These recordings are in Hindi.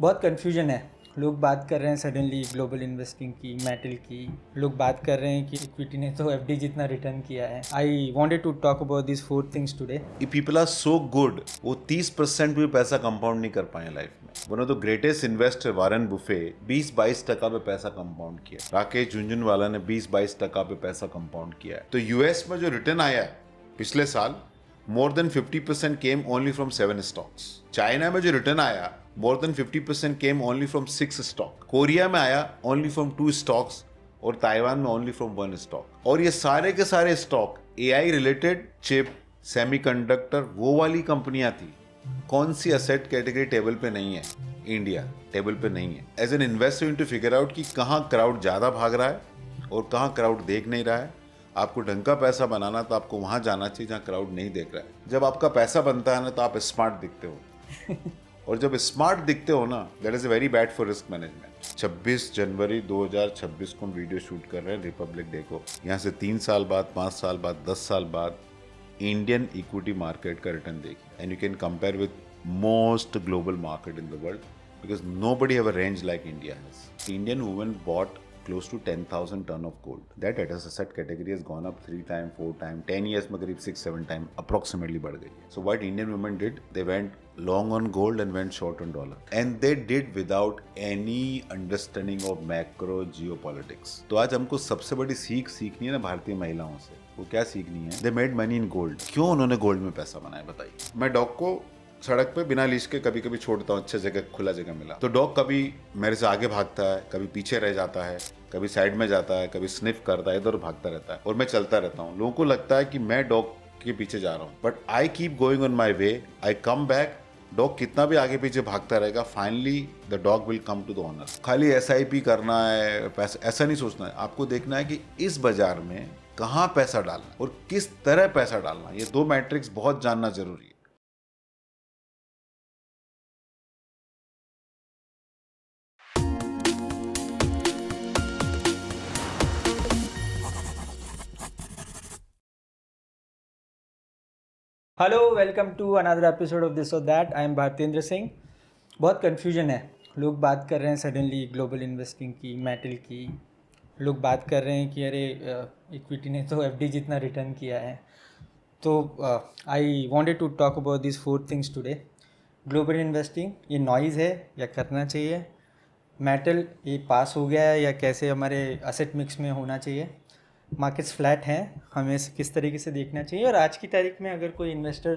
बहुत कन्फ्यूजन है। लोग बात कर रहे हैं सडनली ग्लोबल इन्वेस्टिंग की, मेटल की। लोग बात कर रहे हैं कि इक्विटी ने तो एफडी जितना रिटर्न किया है। I wanted to talk about this four things today. People are so good, वो 30% भी पैसा कंपाउंड नहीं कर पाए लाइफ में। One of the greatest investor Warren buffet 20-22% पे पैसा कंपाउंड किया। राकेश झुनझुनवाला ने 20-22% पे पैसा कंपाउंड किया है। तो यूएस में जो रिटर्न आया है पिछले साल, more than 50% came only from 7 stocks. China में जो रिटर्न आया, more than 50% came only from 6 stock. Korea में आया only from 2 stocks और ताइवान में only from 1 stock. और ये सारे के सारे stock AI related chip, semiconductor, वो वाली कंपनियां थी। कौन सी असेट कैटेगरी टेबल पे नहीं है? इंडिया टेबल पे नहीं है। As an investor you need to figure out कि कहाँ क्राउड ज्यादा भाग रहा है और कहाँ क्राउड देख नहीं रहा है। आपको ढंग का पैसा बनाना तो आपको वहां जाना चाहिए जहां क्राउड नहीं देख रहा है। जब आपका पैसा बनता है ना तो आप स्मार्ट दिखते हो और जब स्मार्ट दिखते हो ना, that is very bad for risk management. 26 जनवरी 2026 को हम वीडियो शूट कर रहे हैं रिपब्लिक डे को। यहाँ से 3 साल बाद, 5 साल बाद, 10 साल बाद इंडियन इक्विटी मार्केट का रिटर्न देखिए and you can compare with most global market in the world because nobody have a range like India has. Indian women bought close to 10,000 ton of gold. That asset category has gone up 3 times, 4 times, 10 years में करीब 6-7 times approximately बढ़ गई है. So what Indian women did, they went long on gold and went short on dollar. And they did without any understanding of macro geopolitics. तो आज हमको सबसे बड़ी सीख सीखनी है ना भारतीय महिलाओं से। वो क्या सीखनी है? They made money in gold. क्यों उन्होंने गोल्ड में पैसा बनाया बताइए। मैं डॉग को सड़क पे बिना लीश के कभी कभी छोड़ता हूँ, अच्छे जगह खुला जगह मिला तो डॉग कभी मेरे से आगे भागता है, कभी पीछे रह जाता है, कभी साइड में जाता है, कभी स्निफ करता है, इधर भागता रहता है और मैं चलता रहता हूँ। लोगों को लगता है कि मैं डॉग के पीछे जा रहा हूँ, but I keep going on my way, I come back. Dog कितना भी आगे पीछे भागता रहेगा, finally the dog will come to the owner. खाली SIP करना है, पैसा ऐसा नहीं सोचना है। आपको देखना है कि इस बाजार में कहाँ पैसा डालना और किस तरह पैसा डालना, ये 2 मैट्रिक्स बहुत जानना जरूरी है। Hello, welcome to another episode of this और that. I am Bharatendra Singh. बहुत कन्फ्यूजन है। लोग बात कर रहे हैं सडनली ग्लोबल इन्वेस्टिंग की, मेटल की। लोग बात कर रहे हैं कि अरे इक्विटी ने तो एफडी जितना रिटर्न किया है। तो I wanted to talk about this four things today. Global investing ये नॉइज़ है या करना चाहिए? मेटल ये पास हो गया है या कैसे हमारे असेट मिक्स में होना चाहिए? मार्केट्स फ्लैट हैं, हमें इसे किस तरीके से देखना चाहिए? और आज की तारीख में अगर कोई इन्वेस्टर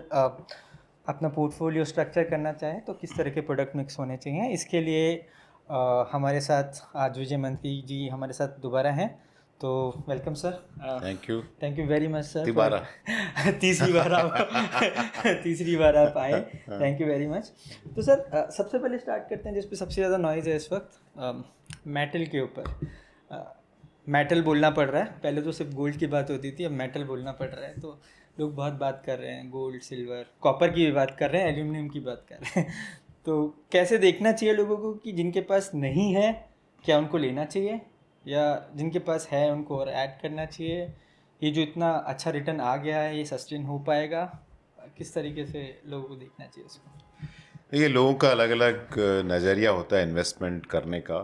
अपना पोर्टफोलियो स्ट्रक्चर करना चाहे तो किस तरह के प्रोडक्ट मिक्स होने चाहिए? इसके लिए हमारे साथ आज विजय मंत्री जी हमारे साथ दोबारा हैं। तो welcome sir. Thank you very much sir. दोबारा तीसरी बार आप तीसरी बार आप आए। Thank you very much. तो सर सबसे पहले स्टार्ट करते हैं जिस पे सबसे ज़्यादा नॉइज़ है इस वक्त, मेटल के ऊपर। मेटल बोलना पड़ रहा है, पहले तो सिर्फ गोल्ड की बात होती थी, अब मेटल बोलना पड़ रहा है। तो लोग बहुत बात कर रहे हैं, गोल्ड, सिल्वर, कॉपर की भी बात कर रहे हैं, एल्यूमिनियम की बात कर रहे हैं। तो कैसे देखना चाहिए लोगों को कि जिनके पास नहीं है क्या उनको लेना चाहिए, या जिनके पास है उनको और ऐड करना चाहिए? ये जो इतना अच्छा रिटर्न आ गया है ये सस्टेन हो पाएगा? किस तरीके से लोगों को देखना चाहिए इसको? ये लोगों का अलग अलग नज़रिया होता है इन्वेस्टमेंट करने का।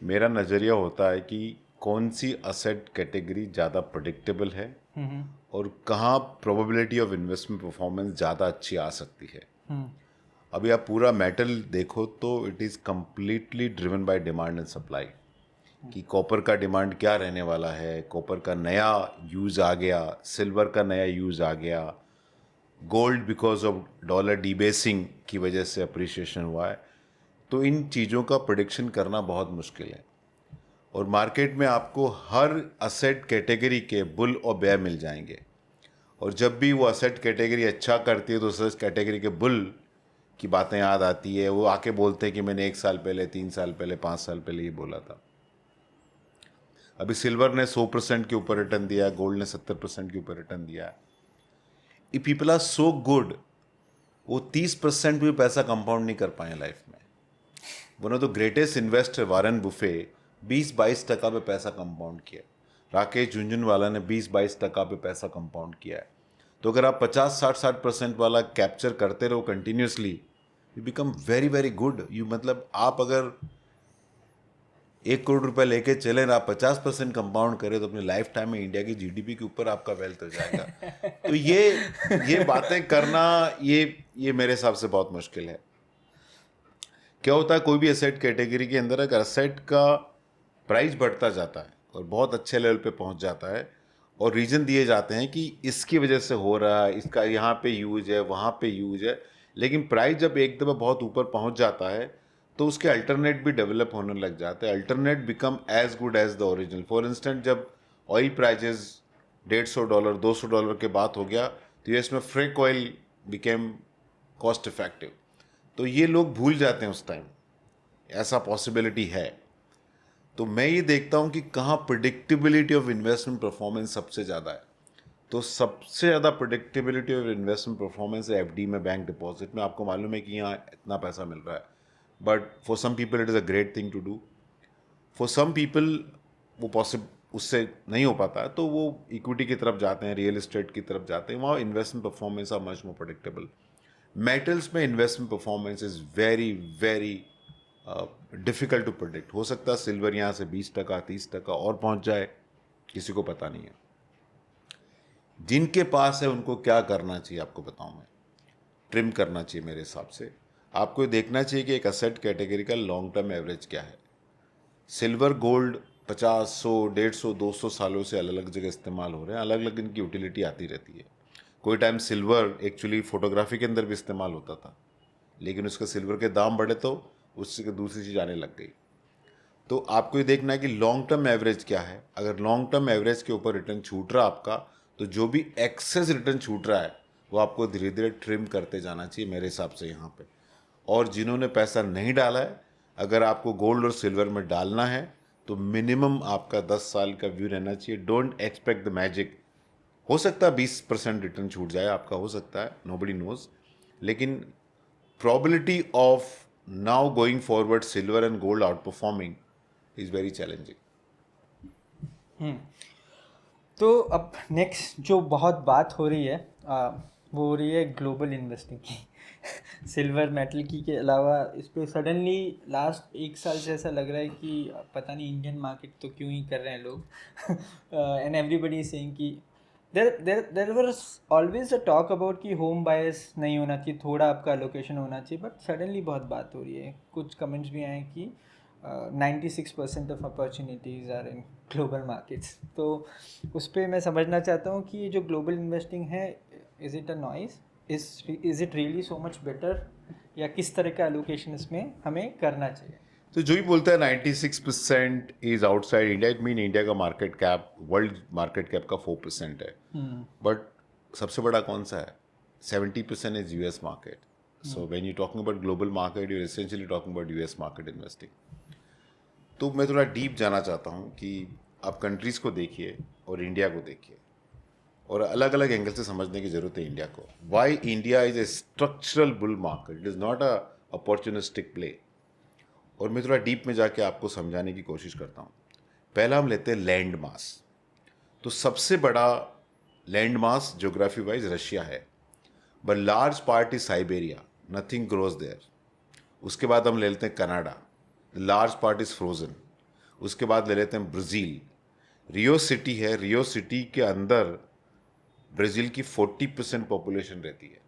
मेरा नज़रिया होता है कि कौन सी असेट कैटेगरी ज़्यादा प्रेडिक्टेबल है और कहाँ प्रोबेबिलिटी ऑफ इन्वेस्टमेंट परफॉर्मेंस ज़्यादा अच्छी आ सकती है। अभी आप पूरा मेटल देखो तो it is completely driven by demand and supply कि कॉपर का डिमांड क्या रहने वाला है, कॉपर का नया यूज़ आ गया, सिल्वर का नया यूज़ आ गया, गोल्ड बिकॉज ऑफ डॉलर डिबेसिंग की वजह से अप्रिसिएशन हुआ है। तो इन चीज़ों का प्रिडिक्शन करना बहुत मुश्किल है और मार्केट में आपको हर असेट कैटेगरी के बुल और बेयर मिल जाएंगे और जब भी वो असेट कैटेगरी अच्छा करती है तो उस कैटेगरी के बुल की बातें याद आती है। वो आके बोलते हैं कि मैंने 1 साल पहले, 3 साल पहले, 5 साल पहले ये बोला था। अभी सिल्वर ने 100% के ऊपर रिटर्न दिया है, गोल्ड ने 70% के ऊपर रिटर्न दिया है। ये पीपल आर सो गुड, वो 30% भी पैसा कंपाउंड नहीं कर पाए लाइफ में। One of the greatest investor Warren buffet 20-22% पे पैसा कंपाउंड किया। राकेश झुनझुनवाला ने 20-22% पे पैसा कंपाउंड किया है। तो अगर आप 50-60% वाला कैप्चर करते रहो continuously, you become very very good. You मतलब आप अगर 1 करोड़ रुपए लेके चले ना, 50% कंपाउंड करें तो अपने लाइफ टाइम में इंडिया की जीडीपी के ऊपर आपका वेल्थ हो जाएगा। तो ये बातें करना ये मेरे हिसाब से बहुत मुश्किल है। क्या होता है, कोई भी एसेट कैटेगरी के अंदर अगर एसेट का प्राइस बढ़ता जाता है और बहुत अच्छे लेवल पे पहुंच जाता है और रीजन दिए जाते हैं कि इसकी वजह से हो रहा है, इसका यहाँ पे यूज है, वहाँ पे यूज है, लेकिन प्राइस जब एक दफ़ा बहुत ऊपर पहुंच जाता है तो उसके अल्टरनेट भी डेवलप होने लग जाते हैं। Alternate become as good as the original. For instance, जब ऑयल प्राइजेस $150 $200 के बात हो गया तो यूएस में frack oil became cost effective. तो ये लोग भूल जाते हैं उस टाइम ऐसा पॉसिबिलिटी है। तो मैं ये देखता हूँ कि कहाँ प्रिडिक्टेबिलिटी ऑफ इन्वेस्टमेंट परफॉर्मेंस सबसे ज़्यादा है। तो सबसे ज़्यादा प्रिडिक्टेबिलिटी ऑफ इन्वेस्टमेंट परफॉर्मेंस है एफडी में, बैंक डिपॉजिट में। आपको मालूम है कि यहाँ इतना पैसा मिल रहा है, but for some people it is a great thing to do. For some people वो पॉसिबल उससे नहीं हो पाता है तो वो इक्विटी की तरफ जाते हैं, रियल एस्टेट की तरफ जाते हैं। वहाँ investment performance are much more predictable. Metals में investment performance is very very difficult to predict. हो सकता है सिल्वर यहाँ से 20% 30% और पहुँच जाए, किसी को पता नहीं है। जिनके पास है उनको क्या करना चाहिए आपको बताऊँ मैं। ट्रिम करना चाहिए मेरे हिसाब से। आपको देखना चाहिए कि एक असेट कैटेगरी का लॉन्ग टर्म एवरेज क्या है। सिल्वर गोल्ड 50 100 150 200 सालों से अलग अलग जगह इस्तेमाल हो रहे हैं, अलग अलग इनकी यूटिलिटी आती रहती है। कोई टाइम सिल्वर एक्चुअली फोटोग्राफी के अंदर भी इस्तेमाल होता था, लेकिन उसका सिल्वर के दाम बढ़े तो उससे दूसरी चीज़ आने लग गई। तो आपको ये देखना है कि लॉन्ग टर्म एवरेज क्या है। अगर लॉन्ग टर्म एवरेज के ऊपर रिटर्न छूट रहा आपका, तो जो भी एक्सेस रिटर्न छूट रहा है वो आपको धीरे धीरे ट्रिम करते जाना चाहिए मेरे हिसाब से यहाँ पे। और जिन्होंने पैसा नहीं डाला है, अगर आपको गोल्ड और सिल्वर में डालना है तो मिनिमम आपका 10 साल का व्यू रहना चाहिए। Don't expect the magic. हो सकता है 20% रिटर्न छूट जाए आपका, हो सकता है, नोबडी नोज, लेकिन probability of now going forward silver and gold outperforming is very challenging. तो अब नेक्स्ट जो बहुत बात हो रही है वो हो रही है ग्लोबल इन्वेस्टिंग की। सिल्वर मेटल की के अलावा इस पर सडनली लास्ट 1 साल से ऐसा लग रहा है कि पता नहीं इंडियन मार्केट तो क्यों ही कर रहे हैं लोग। एंड एवरीबडी सेइंग कि there was always a talk about कि होम बायर्स नहीं होना चाहिए, थोड़ा आपका लोकेशन होना चाहिए, बट सडनली बहुत बात हो रही है। कुछ कमेंट्स भी आए कि 96% of opportunities are in global markets. तो उस पर मैं समझना चाहता हूँ कि ये जो ग्लोबल इन्वेस्टिंग है, is it a noise, is it really so much better, या किस तरह का एलोकेशन इसमें हमें करना चाहिए? तो जो भी बोलता है 96% is outside India, it mean India का market cap world market cap का 4% है। बट सबसे बड़ा कौन सा है? 70% is US market. So when you talking about global market, you essentially talking about US market investing. तो मैं थोड़ा डीप जाना चाहता हूँ कि आप कंट्रीज़ को देखिए और इंडिया को देखिए, और अलग अलग एंगल से समझने की जरूरत है इंडिया को। Why India is a structural bull market, it is not a opportunistic play. और मैं थोड़ा डीप में जाके आपको समझाने की कोशिश करता हूँ। पहला हम लेते हैं लैंड मास। तो सबसे बड़ा land mass geography wise Russia है, but large part is Siberia, nothing grows there. उसके बाद हम ले लेते हैं Canada, large part is frozen. उसके बाद ले लेते हैं ब्राज़ील, रियो सिटी है, रियो सिटी के अंदर ब्राज़ील की 40% पॉपुलेशन रहती है।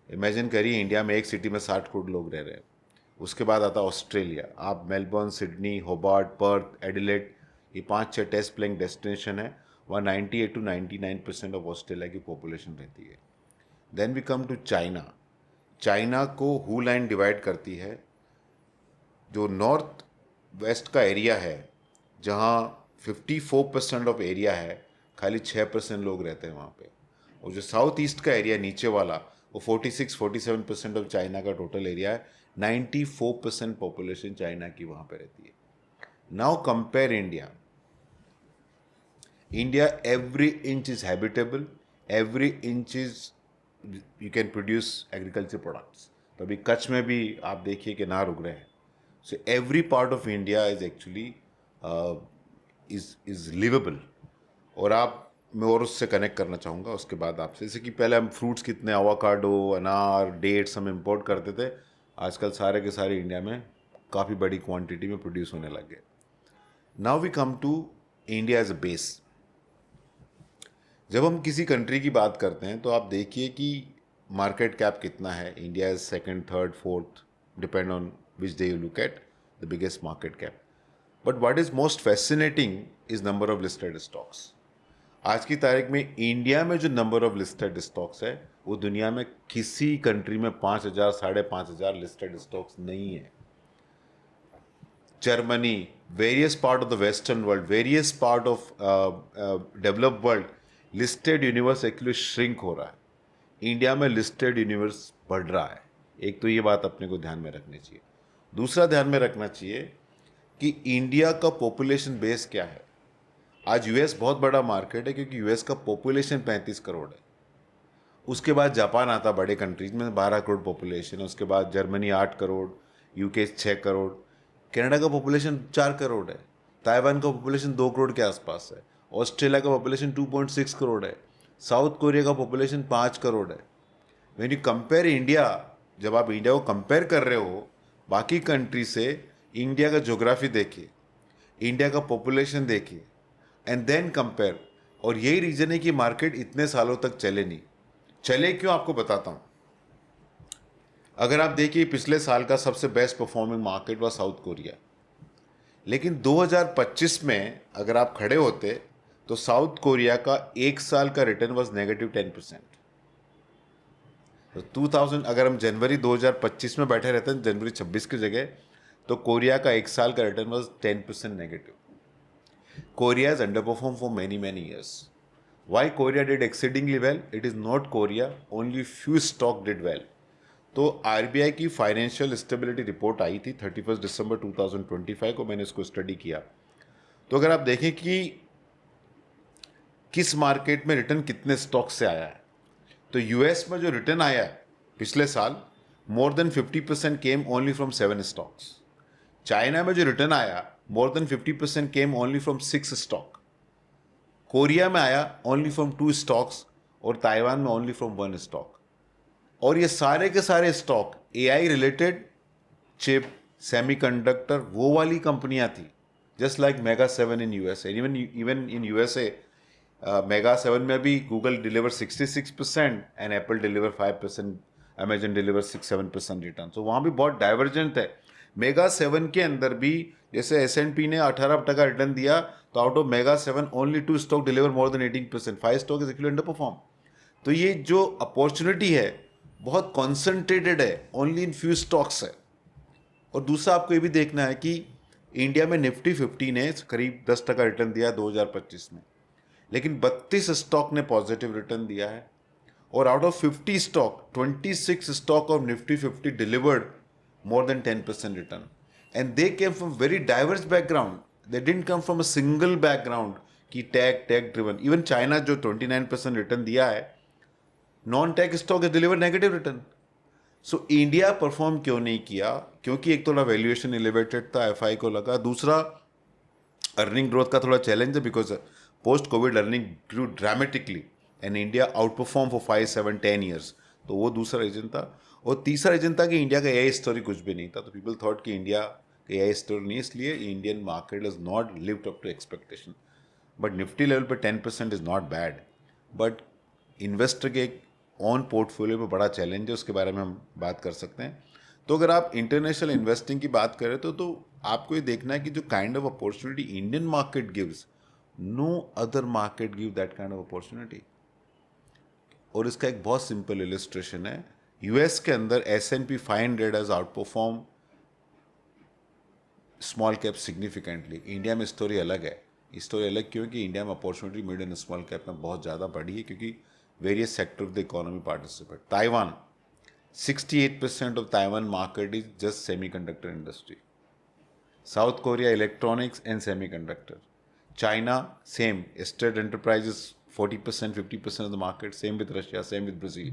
इमेजिन करिए इंडिया में एक सिटी में 60 करोड़ लोग रह रहे हैं। उसके बाद आता है ऑस्ट्रेलिया। आप Melbourne, Sydney, Hobart, Perth, Adelaide, ये 5-6 टेस्ट प्लेइंग डेस्टिनेशन है। वहाँ 98 to 99% ऑफ ऑस्ट्रेलिया की पॉपुलेशन रहती है। Then we come to China. China को हू लाइन डिवाइड करती है। जो नॉर्थ वेस्ट का एरिया है, जहाँ 54% ऑफ एरिया है, खाली 6% लोग रहते हैं वहाँ पे। और जो साउथ ईस्ट का एरिया नीचे वाला, वो 46-47% ऑफ चाइना का टोटल एरिया है। 94% पॉपुलेशन चाइना की वहाँ पे रहती है। Now compare India. India every inch is habitable, every inch is you can produce agriculture products. तो अभी कच्छ में भी आप देखिए कि नार उग रहे हैं। So every part of India is actually is livable. और आप, मैं और उससे कनेक्ट करना चाहूँगा उसके बाद आपसे, जैसे कि पहले हम फ्रूट्स कितने, एवोकाडो, अनार, डेट्स हम इंपोर्ट करते थे, आजकल सारे के सारे इंडिया में काफ़ी बड़ी क्वांटिटी में प्रोड्यूस होने लग गए. Now we come to India as a base. जब हम किसी कंट्री की बात करते हैं तो आप देखिए कि मार्केट कैप कितना है. India is second, third, fourth, depend on which day you look at the biggest market cap. But what is most fascinating is number of listed stocks. आज की तारीख में इंडिया में जो नंबर ऑफ लिस्टेड स्टॉक्स है वो दुनिया में किसी कंट्री में 5,000, 5,500 लिस्टेड स्टॉक्स नहीं है. Germany, various part of the western world, various part of developed world, listed universe actually shrink हो रहा है. इंडिया में लिस्टेड यूनिवर्स बढ़ रहा है. एक तो ये बात अपने को ध्यान में रखनी चाहिए. दूसरा ध्यान में रखना चाहिए कि इंडिया का पॉपुलेशन बेस क्या है. आज यूएस बहुत बड़ा मार्केट है क्योंकि यूएस का पॉपुलेशन 35 करोड़ है. उसके बाद जापान आता बड़े कंट्रीज में 12 करोड़ पॉपुलेशन है. उसके बाद Germany 8 crore, UK 6 crore, Canada का पॉपुलेशन 4 करोड़ है, ताइवान का पॉपुलेशन 2 करोड़ के आसपास है, ऑस्ट्रेलिया का पॉपुलेशन 2.6 करोड़ है, साउथ कोरिया का पॉपुलेशन 5 करोड़ है. व्हेन यू कंपेयर इंडिया, जब आप इंडिया को कंपेयर कर रहे हो बाकी कंट्री से, इंडिया का ज्योग्राफी देखिए, इंडिया का पॉपुलेशन देखिए एंड देन कंपेयर. और यही रीज़न है कि मार्केट इतने सालों तक चले नहीं. चले क्यों, आपको बताता हूँ. अगर आप देखिए पिछले साल का सबसे best performing market was south Korea. लेकिन 2025 में अगर आप खड़े होते तो साउथ कोरिया का एक साल का रिटर्न वॉज -10%. तो 2000, अगर हम जनवरी 2025 में बैठे रहते हैं जनवरी 26 की जगह, तो कोरिया का एक साल का return was 10% negative. Korea has underperformed for many years. Why Korea did exceedingly well? It is not Korea, only few stock did well. तो आरबीआई की फाइनेंशियल स्टेबिलिटी रिपोर्ट आई थी 31 दिसंबर 2025 को. मैंने इसको स्टडी किया. तो अगर आप देखें कि किस मार्केट में रिटर्न कितने स्टॉक से आया है, तो यूएस में जो रिटर्न आया है पिछले साल, more than 50% came only from 7 stocks. China में जो रिटर्न आया, more than 50% came only from 6 stock. Korea में आया ओनली फ्रॉम 2 स्टॉक्स और ताइवान में ओनली फ्रॉम 1 स्टॉक. और ये सारे के सारे stock AI related, chip, semiconductor, वो वाली कंपनियां थी. Just like mega 7 in USA. Even in USA mega 7 में भी Google deliver 66% and Apple deliver 5%, Amazon deliver 6-7% return. तो वहाँ भी बहुत डाइवर्जेंट है. मेगा 7 के अंदर भी जैसे S&P ने 18% रिटर्न दिया, तो out of mega 7 only 2 stock deliver more than 18%. 5 stock is actually under perform. तो ये जो अपॉर्चुनिटी है बहुत कॉन्सेंट्रेटेड है, ओनली इन फ्यू स्टॉक्स है. और दूसरा आपको ये भी देखना है कि इंडिया में निफ्टी 50 ने करीब 10% रिटर्न दिया 2025 में, लेकिन 32 स्टॉक ने पॉजिटिव रिटर्न दिया है. और out of 50 stock, 26 stock of Nifty 50 delivered more than 10% return. And they came from very diverse background. They didn't come from a single background कि टेक ड्रिवन. इवन चाइना जो 29% रिटर्न दिया है, non tech stock is deliver negative return. So India perform क्यों नहीं किया? क्योंकि एक थोड़ा वैल्यूएशन एलिवेटेड था, एफआई को लगा. दूसरा अर्निंग ग्रोथ का थोड़ा चैलेंज है because post Covid earning grew dramatically and India outperform for 5, 7, 10 years. तो वो दूसरा रीजन था. और तीसरा रीजन था कि इंडिया का एआई स्टोरी कुछ भी नहीं था. तो पीपल थॉट कि इंडिया का एआई स्टोरी नहीं, इसलिए Indian market is not lived up to expectation. But Nifty level पे 10% is not bad. But investor के ऑन पोर्टफोलियो पे बड़ा चैलेंज है, उसके बारे में हम बात कर सकते हैं. तो अगर आप इंटरनेशनल इन्वेस्टिंग की बात करें तो आपको ये देखना है कि जो kind of opportunity Indian market gives, no other market give that kind of opportunity. और इसका एक बहुत सिंपल इलिस्ट्रेशन है. यूएस के अंदर S&P 500 has out perform small cap significantly. India में स्टोरी अलग है. स्टोरी अलग क्योंकि इंडिया में opportunity mid and small cap में बहुत ज़्यादा बढ़ी है क्योंकि various sector of the economy participate. Taiwan, 68% of Taiwan market is just semiconductor industry. South Korea electronics and semiconductor. China same, state enterprises 40%, 50% of the market. Same with Russia, same with Brazil,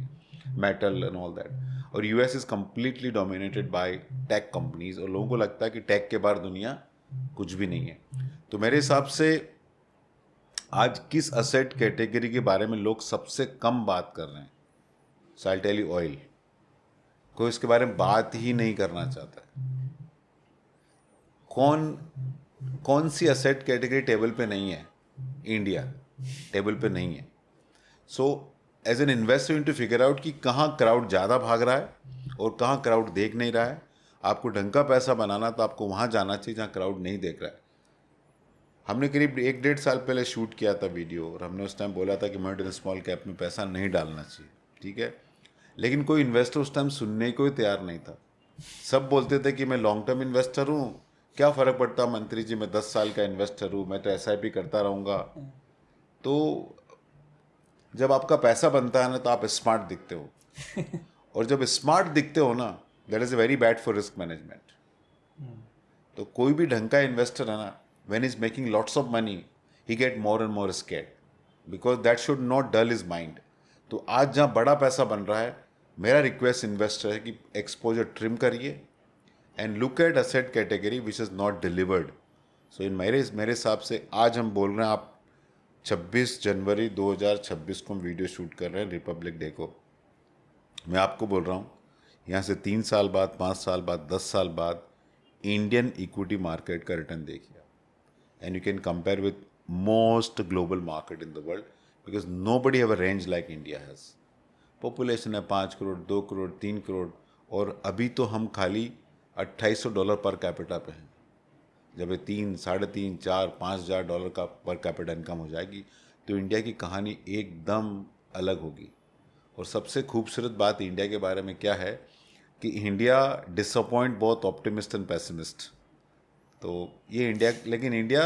metal and all that. और US is completely dominated by tech companies. और लोगों को लगता है कि टेक के बाहर दुनिया कुछ भी नहीं है. तो मेरे हिसाब से आज किस असेट कैटेगरी के बारे में लोग सबसे कम बात कर रहे हैं? सो आई टेल यू ऑयल. कोई इसके बारे में बात ही नहीं करना चाहता है। कौन कौन सी असेट कैटेगरी टेबल पे नहीं है? इंडिया टेबल पे नहीं है। So as an investor to figure out कि कहाँ क्राउड ज़्यादा भाग रहा है और कहाँ क्राउड देख नहीं रहा है। आपको ढंग का पैसा बनाना तो आपको वहाँ जाना चाहिए जहाँ क्राउड नहीं देख रहा है। हमने करीब 1-1.5 साल पहले शूट किया था वीडियो, और हमने उस टाइम बोला था कि मिड एंड स्मॉल कैप में पैसा नहीं डालना चाहिए, ठीक है। लेकिन कोई इन्वेस्टर उस टाइम सुनने को ही तैयार नहीं था। सब बोलते थे कि मैं लॉन्ग टर्म इन्वेस्टर हूँ, क्या फ़र्क पड़ता मंत्री जी, मैं 10 साल का इन्वेस्टर हूँ, मैं तो SIP करता रहूँगा। तो जब आपका पैसा बनता है ना तो आप स्मार्ट दिखते हो, और जब स्मार्ट दिखते हो ना, that is very bad for risk management. तो कोई भी ढंग का इन्वेस्टर है ना, when is making lots of money, he get more and more scared because that should not dull his mind. तो आज जहाँ बड़ा पैसा बन रहा है, मेरा रिक्वेस्ट इन्वेस्टर है कि एक्सपोजर ट्रिम करिए and look at asset category which is not delivered. So in मेरे हिसाब से आज हम बोल रहे हैं, आप 26 जनवरी 2026 को हम वीडियो शूट कर रहे हैं रिपब्लिक डे को। मैं आपको बोल रहा हूँ, यहाँ से 3 साल बाद, 5 साल बाद, 10 साल बाद इंडियन इक्विटी मार्केट का रिटर्न देखिए, and you can compare with most global market in the world because nobody have a range like India has. Population है 5 करोड़, 2 करोड़, 3 करोड़, और अभी तो हम खाली $2800 पर कैपिटा पे हैं। जब ये 3, $3.5, 4, $5,000 का पर कैपिटा इनकम हो जाएगी तो इंडिया की कहानी एकदम अलग होगी। और सबसे खूबसूरत बात इंडिया के बारे में क्या है कि India disappoint both optimist and pessimist. तो ये इंडिया, लेकिन इंडिया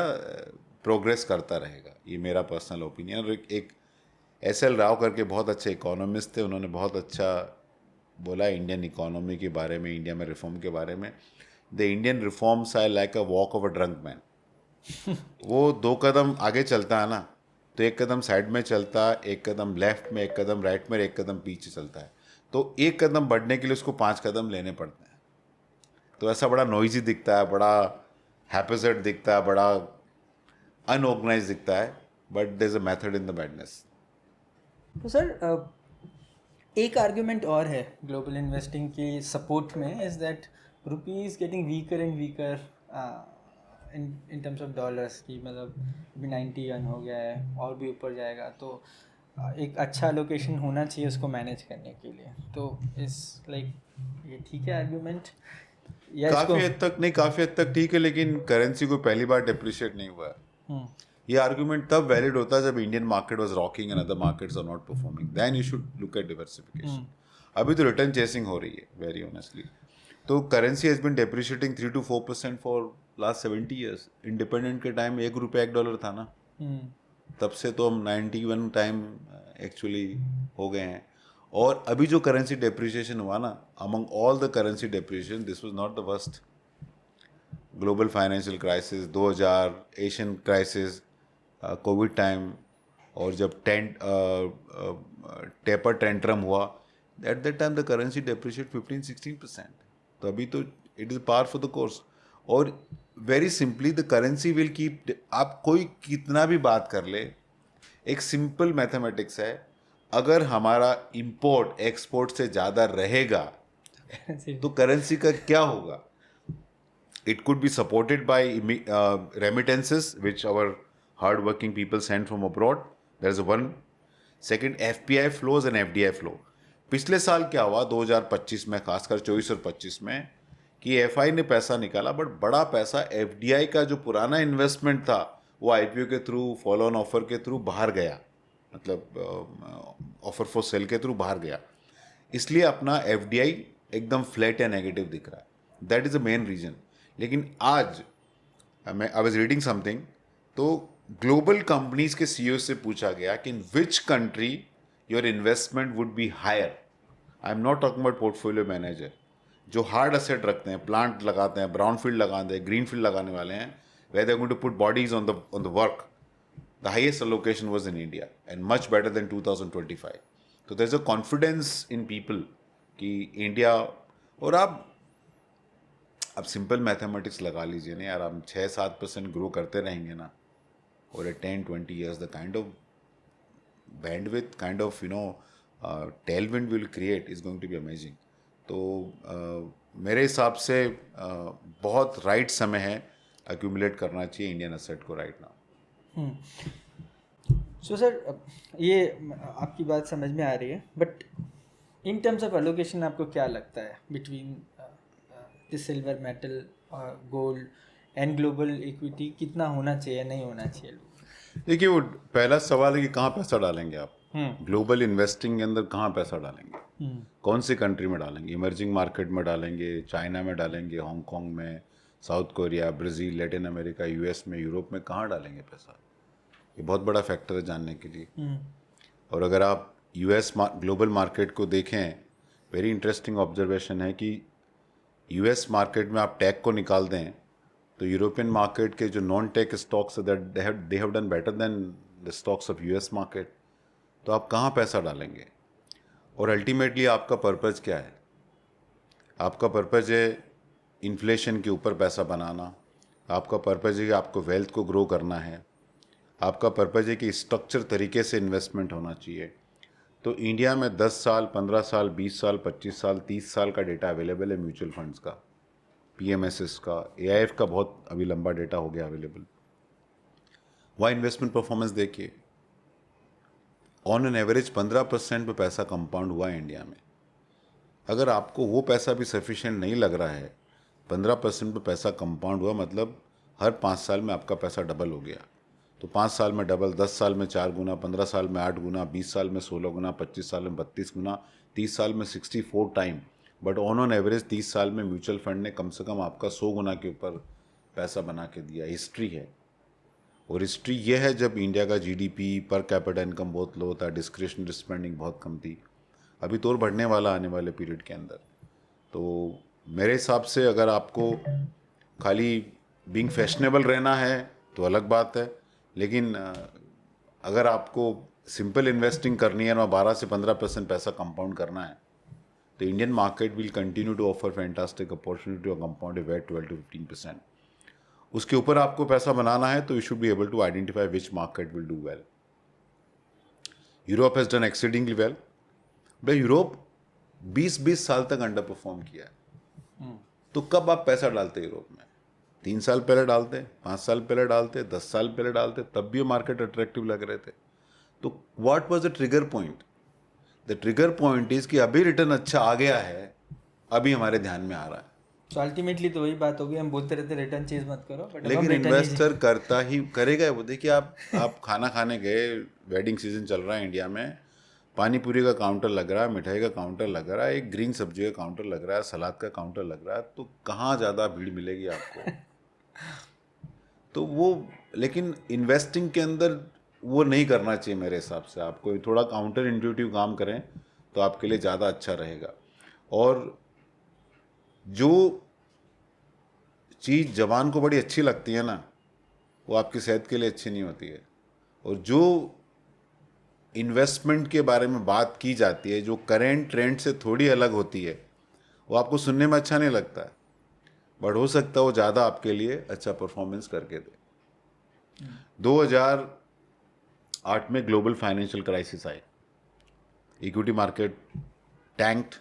प्रोग्रेस करता रहेगा, ये मेरा पर्सनल ओपिनियन। और एक SL राव करके बहुत अच्छे इकोनॉमिस्ट थे, उन्होंने बहुत अच्छा बोला इंडियन इकोनॉमी के बारे में, इंडिया में रिफॉर्म के बारे में। The Indian reforms are like a walk of a drunk man. वो 2 कदम आगे चलता है ना तो 1 कदम साइड में चलता है, 1 कदम लेफ्ट में, 1 कदम राइट में, 1 कदम पीछे चलता है। तो 1 कदम बढ़ने के लिए उसको 5 कदम लेने पड़ते हैं। तो ऐसा बड़ा नॉइजी दिखता है, बड़ा हैपेसेट दिखता है, बड़ा अनऑर्गेनाइज दिखता है, but there is a method in the madness. तो सर एक आर्ग्यूमेंट और है ग्लोबल इन्वेस्टिंग की सपोर्ट में, is that rupee is getting weaker and weaker in terms of dollars की, मतलब अभी 91 हो गया है और भी ऊपर जाएगा। तो एक अच्छा लोकेशन होना चाहिए उसको मैनेज करने के लिए। तो इस लाइक ये ठीक है आर्ग्यूमेंट या इसको? काफ़ी हद तक नहीं, काफ़ी हद तक ठीक है, लेकिन करेंसी को पहली बार डिप्रिशिएट नहीं हुआ है। ये आर्गुमेंट तब वैलिड होता है जब Indian market was rocking and other markets are not performing, then you should look at diversification. अभी तो रिटर्न चेसिंग हो रही है वेरी ऑनेस्टली। तो currency has been depreciating 3 to 4% for last 70 years. Independent के टाइम ₹1 $1 था ना, तब से तो हम 91 टाइम एक्चुअली हो गए हैं। और अभी जो करेंसी डेप्रिसिएशन हुआ ना, among all the currency depreciation, this was not the worst. Global financial crisis 2000, Asian crisis, covid time, और जब टेपर टेंट्रम हुआ, at that time the currency depreciate 15-16%। तो अभी तो it is par for the course. और very simply the currency will keep, आप कोई कितना भी बात कर ले, एक सिंपल मैथमेटिक्स है, अगर हमारा इंपोर्ट एक्सपोर्ट से ज़्यादा रहेगा तो करेंसी का क्या होगा? It could be supported by remittances, which our hard-working people send from abroad. There's one. Second, FPI flows and FDI flow. पिछले साल क्या हुआ 2025 में, खासकर 24 और 25 में, कि FI ने पैसा निकाला, बट बड़ा पैसा FDI का जो पुराना इन्वेस्टमेंट था वो IPO के थ्रू, फॉलो ऑन ऑफर के थ्रू बाहर गया, मतलब ऑफर फॉर सेल के थ्रू बाहर गया। इसलिए अपना FDI एकदम फ्लैट या नेगेटिव दिख रहा है। That is the main reason. लेकिन आज मैं आई वाज रीडिंग समथिंग, तो ग्लोबल कंपनीज के CEO से पूछा गया कि in which country your investment would be higher. I am not talking about portfolio manager जो हार्ड असेट रखते हैं, प्लांट लगाते हैं, ब्राउन फील्ड लगाते हैं, ग्रीन फील्ड लगाने वाले हैं, where they are going to put bodies on the work. The highest allocation was in India and much better than 2025. तो there's a confidence in people कि इंडिया, और आप अब सिंपल मैथमेटिक्स लगा लीजिए ना यार, हम 6-7% ग्रो करते रहेंगे ना, और 10-20 years the kind of bandwidth, kind of tailwind will create is going to be amazing. तो मेरे हिसाब से बहुत राइट समय है, एक्यूमुलेट करना चाहिए इंडियन एसेट को राइट नाउ। सो सर, ये आपकी बात समझ में आ रही है, but in terms of allocation आपको क्या लगता है between the silver metal, gold and global equity, कितना होना चाहिए नहीं होना चाहिए लोग? देखिए, वो पहला सवाल है कि कहाँ पैसा डालेंगे आप। हम्म। ग्लोबल इन्वेस्टिंग के अंदर कहाँ पैसा डालेंगे, हम्म। कौन सी कंट्री में डालेंगे? इमर्जिंग मार्केट में डालेंगे, चाइना में डालेंगे, हांगकांग में, south Korea, Brazil, Latin America, US में, यूरोप में, कहाँ डालेंगे पैसा? ये बहुत बड़ा फैक्टर है जानने के लिए। और अगर आप यूएस ग्लोबल मार्केट को देखें, वेरी इंटरेस्टिंग ऑब्जर्वेशन है कि यूएस मार्केट में आप टेक को निकाल दें तो यूरोपियन मार्केट के जो non tech stocks they have done better than the stocks of US market. तो आप कहाँ पैसा डालेंगे? और अल्टीमेटली आपका पर्पज़ क्या है? आपका पर्पज़ है इन्फ्लेशन के ऊपर पैसा बनाना, आपका पर्पज़ है कि आपको वेल्थ को ग्रो करना है, आपका पर्पज़ है कि स्ट्रक्चर तरीके से इन्वेस्टमेंट होना चाहिए। तो इंडिया में 10 साल, 15 साल, 20 साल, 25 साल, 30 साल का डेटा अवेलेबल है म्यूचुअल फंड्स का, पीएमएसएस का, एआईएफ का बहुत अभी लंबा डेटा हो गया अवेलेबल। वहाँ इन्वेस्टमेंट परफॉर्मेंस देखिए, ऑन एन एवरेज 15% पे पैसा कंपाउंड हुआ है इंडिया में। अगर आपको वो पैसा भी सफिशिएंट नहीं लग रहा है, 15% पे पैसा कंपाउंड हुआ मतलब हर 5 साल में आपका पैसा डबल हो गया। तो 5 साल में डबल, 10 साल में 4 गुना, 15 साल में 8 गुना, 20 साल में 16 गुना, 25 साल में 32 गुना, 30 साल में 64 टाइम। बट ऑन एवरेज 30 साल में म्यूचुअल फंड ने कम से कम आपका 100 गुना के ऊपर पैसा बना के दिया। हिस्ट्री है। और हिस्ट्री ये है जब इंडिया का जीडीपी पर कैपिटा इनकम बहुत लो था, डिस्क्रिशनरी स्पेंडिंग बहुत कम थी। अभी तो और बढ़ने वाला आने वाले पीरियड के अंदर। तो मेरे हिसाब से अगर आपको खाली बीइंग फैशनेबल रहना है तो अलग बात है, लेकिन अगर आपको सिंपल इन्वेस्टिंग करनी है और 12 से 15% पैसा कंपाउंड करना है तो Indian market will continue to offer fantastic opportunity और कंपाउंड वेट 12 to 15%। उसके ऊपर आपको पैसा बनाना है तो you should be able to identify which market will do well. Europe has done exceedingly well. But Europe 20-20 साल तक अंडर परफॉर्म किया है। तो कब आप पैसा डालते यूरोप में? 3 साल पहले डालते, 5 साल पहले डालते, 10 साल पहले डालते, तब भी मार्केट अट्रैक्टिव लग रहे थे। तो what was the trigger point? The trigger point is कि अभी रिटर्न अच्छा आ गया है, अभी हमारे ध्यान में आ रहा है। तो अल्टीमेटली तो वही बात होगी, हम बोलते रहते रिटर्न चेज मत करो, बट लेकिन इन्वेस्टर करता ही करेगा वो। देखिए, आप खाना खाने गए, वेडिंग सीजन चल रहा है इंडिया में, पानी पूरी का काउंटर लग रहा है, मिठाई का काउंटर लग रहा है, एक ग्रीन सब्जी का काउंटर लग रहा है, सलाद का काउंटर लग रहा है, तो कहाँ ज़्यादा भीड़ मिलेगी आपको? तो वो, लेकिन इन्वेस्टिंग के अंदर वो नहीं करना चाहिए मेरे हिसाब से। आपको थोड़ा काउंटर इंट्यूटिव काम करें तो आपके लिए ज़्यादा अच्छा रहेगा। और जो चीज़ जवान को बड़ी अच्छी लगती है ना, वो आपकी सेहत के लिए अच्छी नहीं होती है। और जो इन्वेस्टमेंट के बारे में बात की जाती है जो करेंट ट्रेंड से थोड़ी अलग होती है, वो आपको सुनने में अच्छा नहीं लगता है, बट हो सकता है वो ज़्यादा आपके लिए अच्छा परफॉर्मेंस करके दे। 2008 में ग्लोबल फाइनेंशियल क्राइसिस आई, इक्विटी मार्केट टैंक्ड,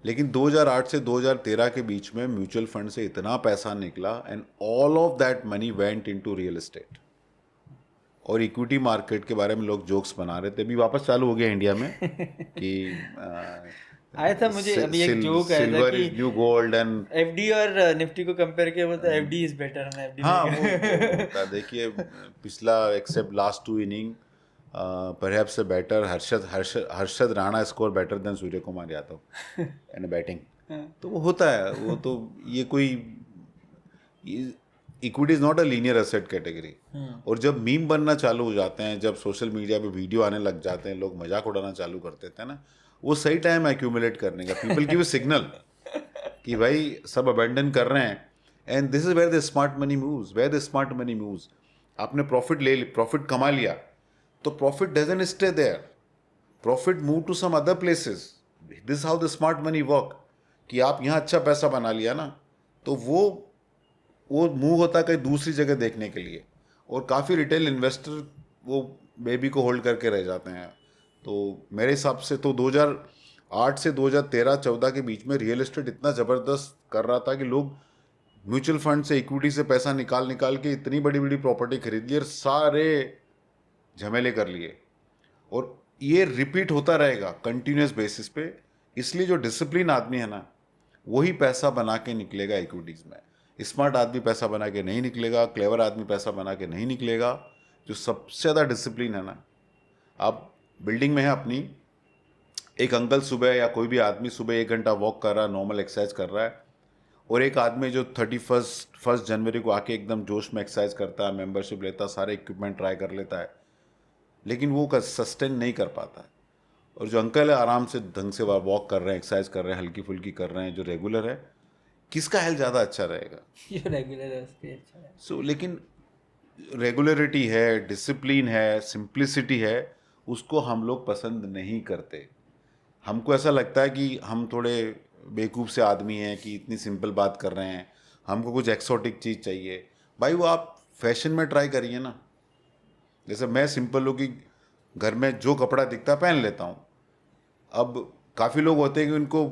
लेकिन 2008 से 2013 के बीच में म्यूचुअल फंड से इतना पैसा निकला and all of that money went into real estate. और इक्विटी मार्केट के बारे में लोग जोक्स बना रहे थे, अभी वापस चालू हो गया इंडिया में कि आया था मुझे अभी एक जोक आया था सिल्वर कि is new gold and FD और निफ्टी को कंपेयर किया, बोलते FD is better and FD. हाँ, वो होता है। देखिए, पिछला एक्सेप्ट लास्ट 2 इनिंग परहैप्स से better Harshad Rana score better than Surya Kumar Yadav and batting. तो वो होता है, वो तो ये कोई equity is not a linear asset category. और जब मीम बनना चालू हो जाते हैं, जब सोशल मीडिया पे वीडियो आने लग जाते हैं, लोग मजाक उड़ाना चालू कर देते हैं ना, वो सही टाइम एक्यूमुलेट करने का। पीपल गिव अ सिग्नल कि भाई सब अबेंडन कर रहे हैं, and this is where the smart money moves, where the smart money moves. आपने प्रॉफिट कमा लिया तो profit doesn't stay there, profit move to some other places. This how the smart money work, कि आप यहाँ अच्छा पैसा बना लिया ना, तो वो मूव होता है कहीं दूसरी जगह देखने के लिए। और काफ़ी रिटेल इन्वेस्टर वो बेबी को होल्ड करके रह जाते हैं। तो मेरे हिसाब से तो 8 से 2013-14 के बीच में रियल एस्टेट इतना ज़बरदस्त कर रहा था कि लोग म्यूचुअल फंड से इक्विटी से पैसा निकाल निकाल के इतनी बड़ी बड़ी प्रॉपर्टी खरीद ली और सारे झमेले कर लिए। और ये रिपीट होता रहेगा कंटिन्यूस बेसिस पे। इसलिए जो डिसिप्लिन आदमी है ना, वही पैसा बना के निकलेगा इक्विटीज़ में। स्मार्ट आदमी पैसा बना के नहीं निकलेगा, क्लेवर आदमी पैसा बना के नहीं निकलेगा। जो सबसे ज़्यादा डिसिप्लिन है ना, आप बिल्डिंग में है अपनी, एक अंकल सुबह या कोई भी आदमी सुबह 1 घंटा वॉक कर रहा है, नॉर्मल एक्सरसाइज कर रहा है, और एक आदमी जो 1 जनवरी को आके एकदम जोश में एक्सरसाइज करता है, मेंबरशिप लेता है, सारे इक्विपमेंट ट्राई कर लेता है, लेकिन वो सस्टेन नहीं कर पाता है। और जो अंकल है आराम से ढंग से वॉक कर रहे हैं, एक्सरसाइज कर रहे हैं, हल्की फुल्की कर रहे हैं, जो रेगुलर है, किसका हेल्थ ज़्यादा अच्छा रहेगा? ये रेगुलर है उसके अच्छा है। सो लेकिन रेगुलरिटी है, डिसिप्लिन है, सिंप्लिसिटी है, उसको हम लोग पसंद नहीं करते। हमको ऐसा लगता है कि हम थोड़े बेवकूफ़ से आदमी हैं कि इतनी सिंपल बात कर रहे हैं, हमको कुछ एक्सोटिक चीज़ चाहिए। भाई वो आप फैशन में ट्राई करिए ना। जैसे मैं सिंपल हूँ कि घर में जो कपड़ा दिखता है पहन लेता हूँ। अब काफ़ी लोग होते हैं कि उनको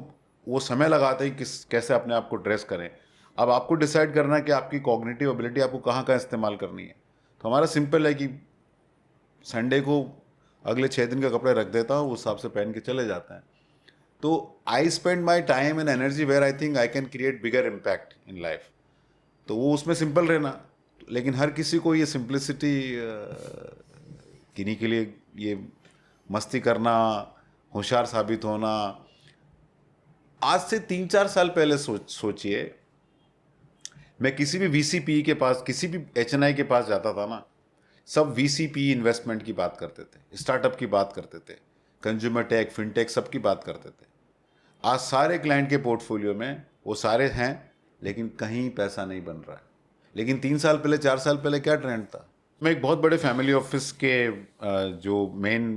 वो समय लगाते हैं किस कैसे अपने आप को ड्रेस करें। अब आपको डिसाइड करना है कि आपकी कॉग्निटिव एबिलिटी आपको कहाँ कहाँ इस्तेमाल करनी है। तो हमारा सिंपल है कि संडे को अगले 6 दिन का कपड़े रख देता हूँ, उस हिसाब से पहन के चले जाते हैं। तो I spend my time and energy where I think I can create bigger impact in life. तो वो उसमें सिंपल रहना। लेकिन हर किसी को ये सिंप्लिसिटी किन्हीं के लिए ये मस्ती करना, होशियार साबित होना। आज से 3-4 साल पहले सोचिए, मैं किसी भी VCPE के पास, किसी भी HNI के पास जाता था ना, सब VCPE इन्वेस्टमेंट की बात करते थे, स्टार्टअप की बात करते थे, कंज्यूमर टेक, फिनटेक, सब की बात करते थे। आज सारे क्लाइंट के पोर्टफोलियो में वो सारे हैं, लेकिन कहीं पैसा नहीं बन रहा है। लेकिन 3 साल पहले, 4 साल पहले क्या ट्रेंड था? मैं एक बहुत बड़े फैमिली ऑफिस के जो main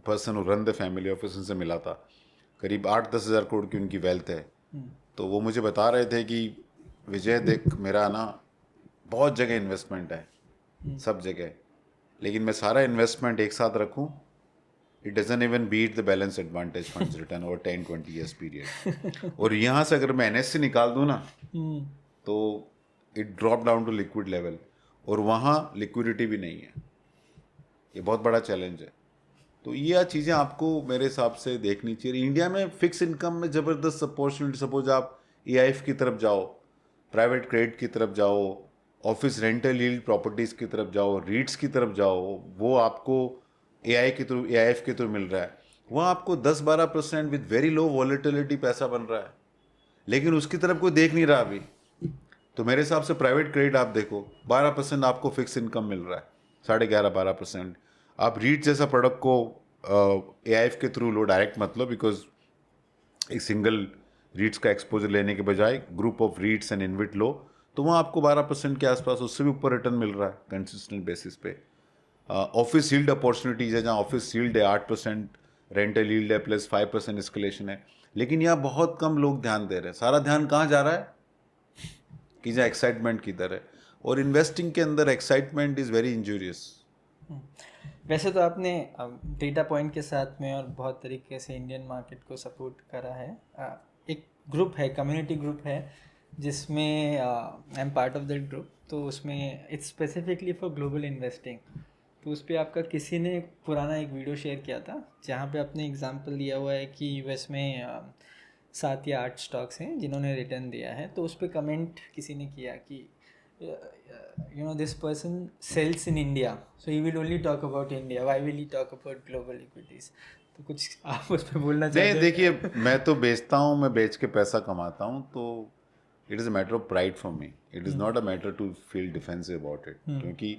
person run the family office, उनसे मिला था। करीब 8-10 हज़ार करोड़ की उनकी वेल्थ है। तो वो मुझे बता रहे थे कि विजय देख, मेरा ना बहुत जगह इन्वेस्टमेंट है, सब जगह, लेकिन मैं सारा इन्वेस्टमेंट एक साथ रखूं, it doesn't even beat the balance advantage funds return over 10-20 years period. और यहाँ से अगर मैं NSE निकाल दूँ ना, तो it drop down to liquid level, और वहाँ लिक्विडिटी भी नहीं है। ये बहुत बड़ा चैलेंज है। तो ये चीज़ें आपको मेरे हिसाब से देखनी चाहिए। इंडिया में फिक्स इनकम में ज़बरदस्त अपॉर्चुनिटी, सपोज आप AIF की तरफ जाओ, प्राइवेट क्रेडिट की तरफ जाओ, ऑफिस रेंटल यील्ड प्रॉपर्टीज़ की तरफ जाओ, रीट्स की तरफ जाओ, वो आपको AIF के थ्रू मिल रहा है। वहाँ आपको 10-12% विद वेरी लो वॉलेटिलिटी पैसा बन रहा है, लेकिन उसकी तरफ कोई देख नहीं रहा अभी। तो मेरे हिसाब से प्राइवेट क्रेडिट आप देखो, 12% आपको फिक्स इनकम मिल रहा है, 11.5-12%। आप रीट जैसा प्रोडक्ट को AIF के थ्रू लो, डायरेक्ट मत लो, बिकॉज एक सिंगल रीट्स का एक्सपोजर लेने के बजाय group of REITs and InvIT लो, तो वहाँ आपको 12% के आसपास, उससे भी ऊपर रिटर्न मिल रहा है कंसिस्टेंट बेसिस पे। ऑफिस यील्ड अपॉर्चुनिटीज़ है, जहाँ ऑफिस यील्ड है 8%, रेंटल यील्ड है प्लस 5% एस्केलेशन है, लेकिन यहाँ बहुत कम लोग ध्यान दे रहे हैं। सारा ध्यान कहाँ जा रहा है कि जहाँ एक्साइटमेंट किधर है, और इन्वेस्टिंग के अंदर एक्साइटमेंट इज़ वेरी इंजूरियस। वैसे तो आपने डेटा पॉइंट के साथ में और बहुत तरीके से इंडियन मार्केट को सपोर्ट करा है। एक ग्रुप है, कम्युनिटी ग्रुप है, जिसमें I am part of that group. तो उसमें it's specifically for global investing. तो उस पर आपका किसी ने पुराना एक वीडियो शेयर किया था, जहाँ पे आपने एग्जांपल दिया हुआ है कि US में 7 या 8 स्टॉक्स हैं जिन्होंने रिटर्न दिया है। तो उस पर कमेंट किसी ने किया कि this person sells in India, so he will only talk about India, why will he talk about global equities? तो कुछ आप उस पर बोलना चाहते हैं? नहीं, देखिए, मैं तो बेचता हूँ, मैं बेच के पैसा कमाता हूँ, तो it is a matter of pride for me, it is not a matter to feel defensive about it. क्योंकि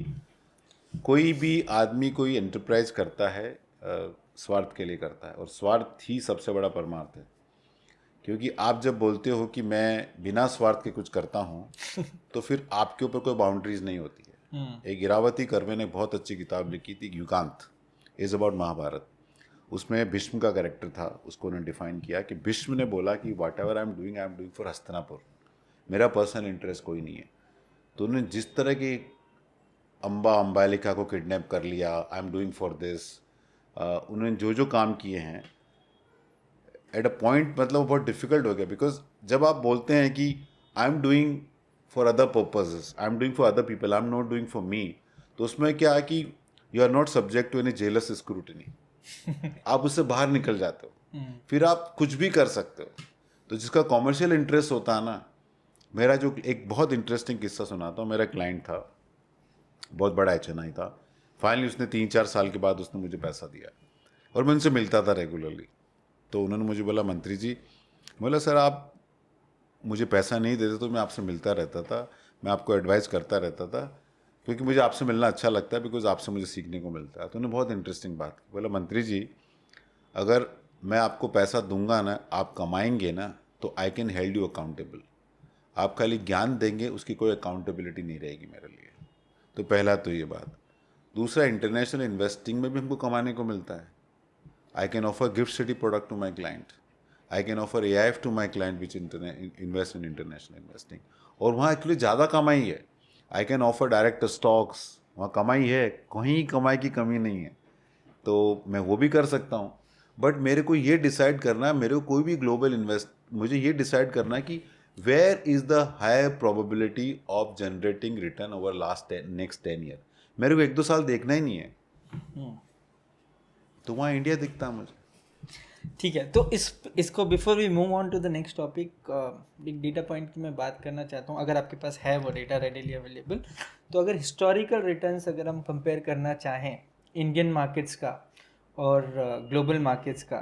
कोई भी आदमी कोई एंटरप्राइज करता है स्वार्थ के लिए करता है, और स्वार्थ ही सबसे बड़ा परमार्थ है। क्योंकि आप जब बोलते हो कि मैं बिना स्वार्थ के कुछ करता हूँ तो फिर आपके ऊपर कोई बाउंड्रीज नहीं होती है। एक इरावती कर्वे ने बहुत अच्छी किताब लिखी थी, युगांत, इज़ अबाउट महाभारत। उसमें भीष्म का कैरेक्टर था, उसको उन्होंने डिफाइन किया कि भीष्म ने बोला कि whatever I am doing for Hastinapur, मेरा पर्सनल इंटरेस्ट कोई नहीं है। तो उन्होंने जिस तरह की अंबालिका को किडनैप कर लिया, आई एम डूइंग फॉर दिस, उन्होंने जो जो काम किए हैं, एट अ पॉइंट मतलब वो बहुत डिफिकल्ट हो गया, बिकॉज जब आप बोलते हैं कि I am doing for other purposes, I am doing for other people, I am not doing for me, तो उसमें क्या है कि you are not subject to any jealous scrutiny, आप उससे बाहर निकल जाते हो, फिर आप कुछ भी कर सकते हो। तो जिसका कॉमर्शियल इंटरेस्ट होता है ना, मेरा जो एक बहुत इंटरेस्टिंग किस्सा सुनाता हूँ। मेरा क्लाइंट था, बहुत बड़ा HNI था। फाइनली उसने 3-4 साल के बाद उसने मुझे पैसा दिया और मैं उनसे मिलता था रेगुलरली। तो उन्होंने मुझे बोला, मंत्री जी, बोला सर आप मुझे पैसा नहीं देते तो मैं आपसे मिलता रहता था, मैं आपको एडवाइस करता रहता था, क्योंकि मुझे आपसे मिलना अच्छा लगता है, बिकॉज आपसे मुझे सीखने को मिलता है। तो उन्होंने बहुत इंटरेस्टिंग बात की, बोला मंत्री जी अगर मैं आपको पैसा दूंगा ना, आप कमाएंगे ना, तो I can held you accountable. आप खाली ज्ञान देंगे, उसकी कोई अकाउंटेबिलिटी नहीं रहेगी मेरे लिए। तो पहला तो ये बात। दूसरा, इंटरनेशनल इन्वेस्टिंग में भी हमको कमाने को मिलता है। I can offer GIFT City product to my client, I can offer AIF to my client which invest in international investing, और वहाँ एक्चुअली ज़्यादा कमाई है। I can offer direct stocks, वहाँ कमाई है, कहीं कमाई की कमी नहीं है, तो मैं वो भी कर सकता हूँ। बट मेरे को ये डिसाइड करना है, मेरे को कोई भी ग्लोबल इन्वेस्ट, मुझे ये डिसाइड करना है कि where is the higher probability of generating return over next 10 year. मेरे को 1-2 साल देखना ही नहीं है, तो वहाँ इंडिया दिखता है मुझे। ठीक है, तो इसको before we move on to the next topic, एक डेटा पॉइंट की मैं बात करना चाहता हूँ, अगर आपके पास है वो डेटा रेडीली अवेलेबल। तो अगर हिस्टोरिकल रिटर्न्स अगर हम कंपेयर करना चाहें इंडियन मार्केट्स का और ग्लोबल मार्केट्स का,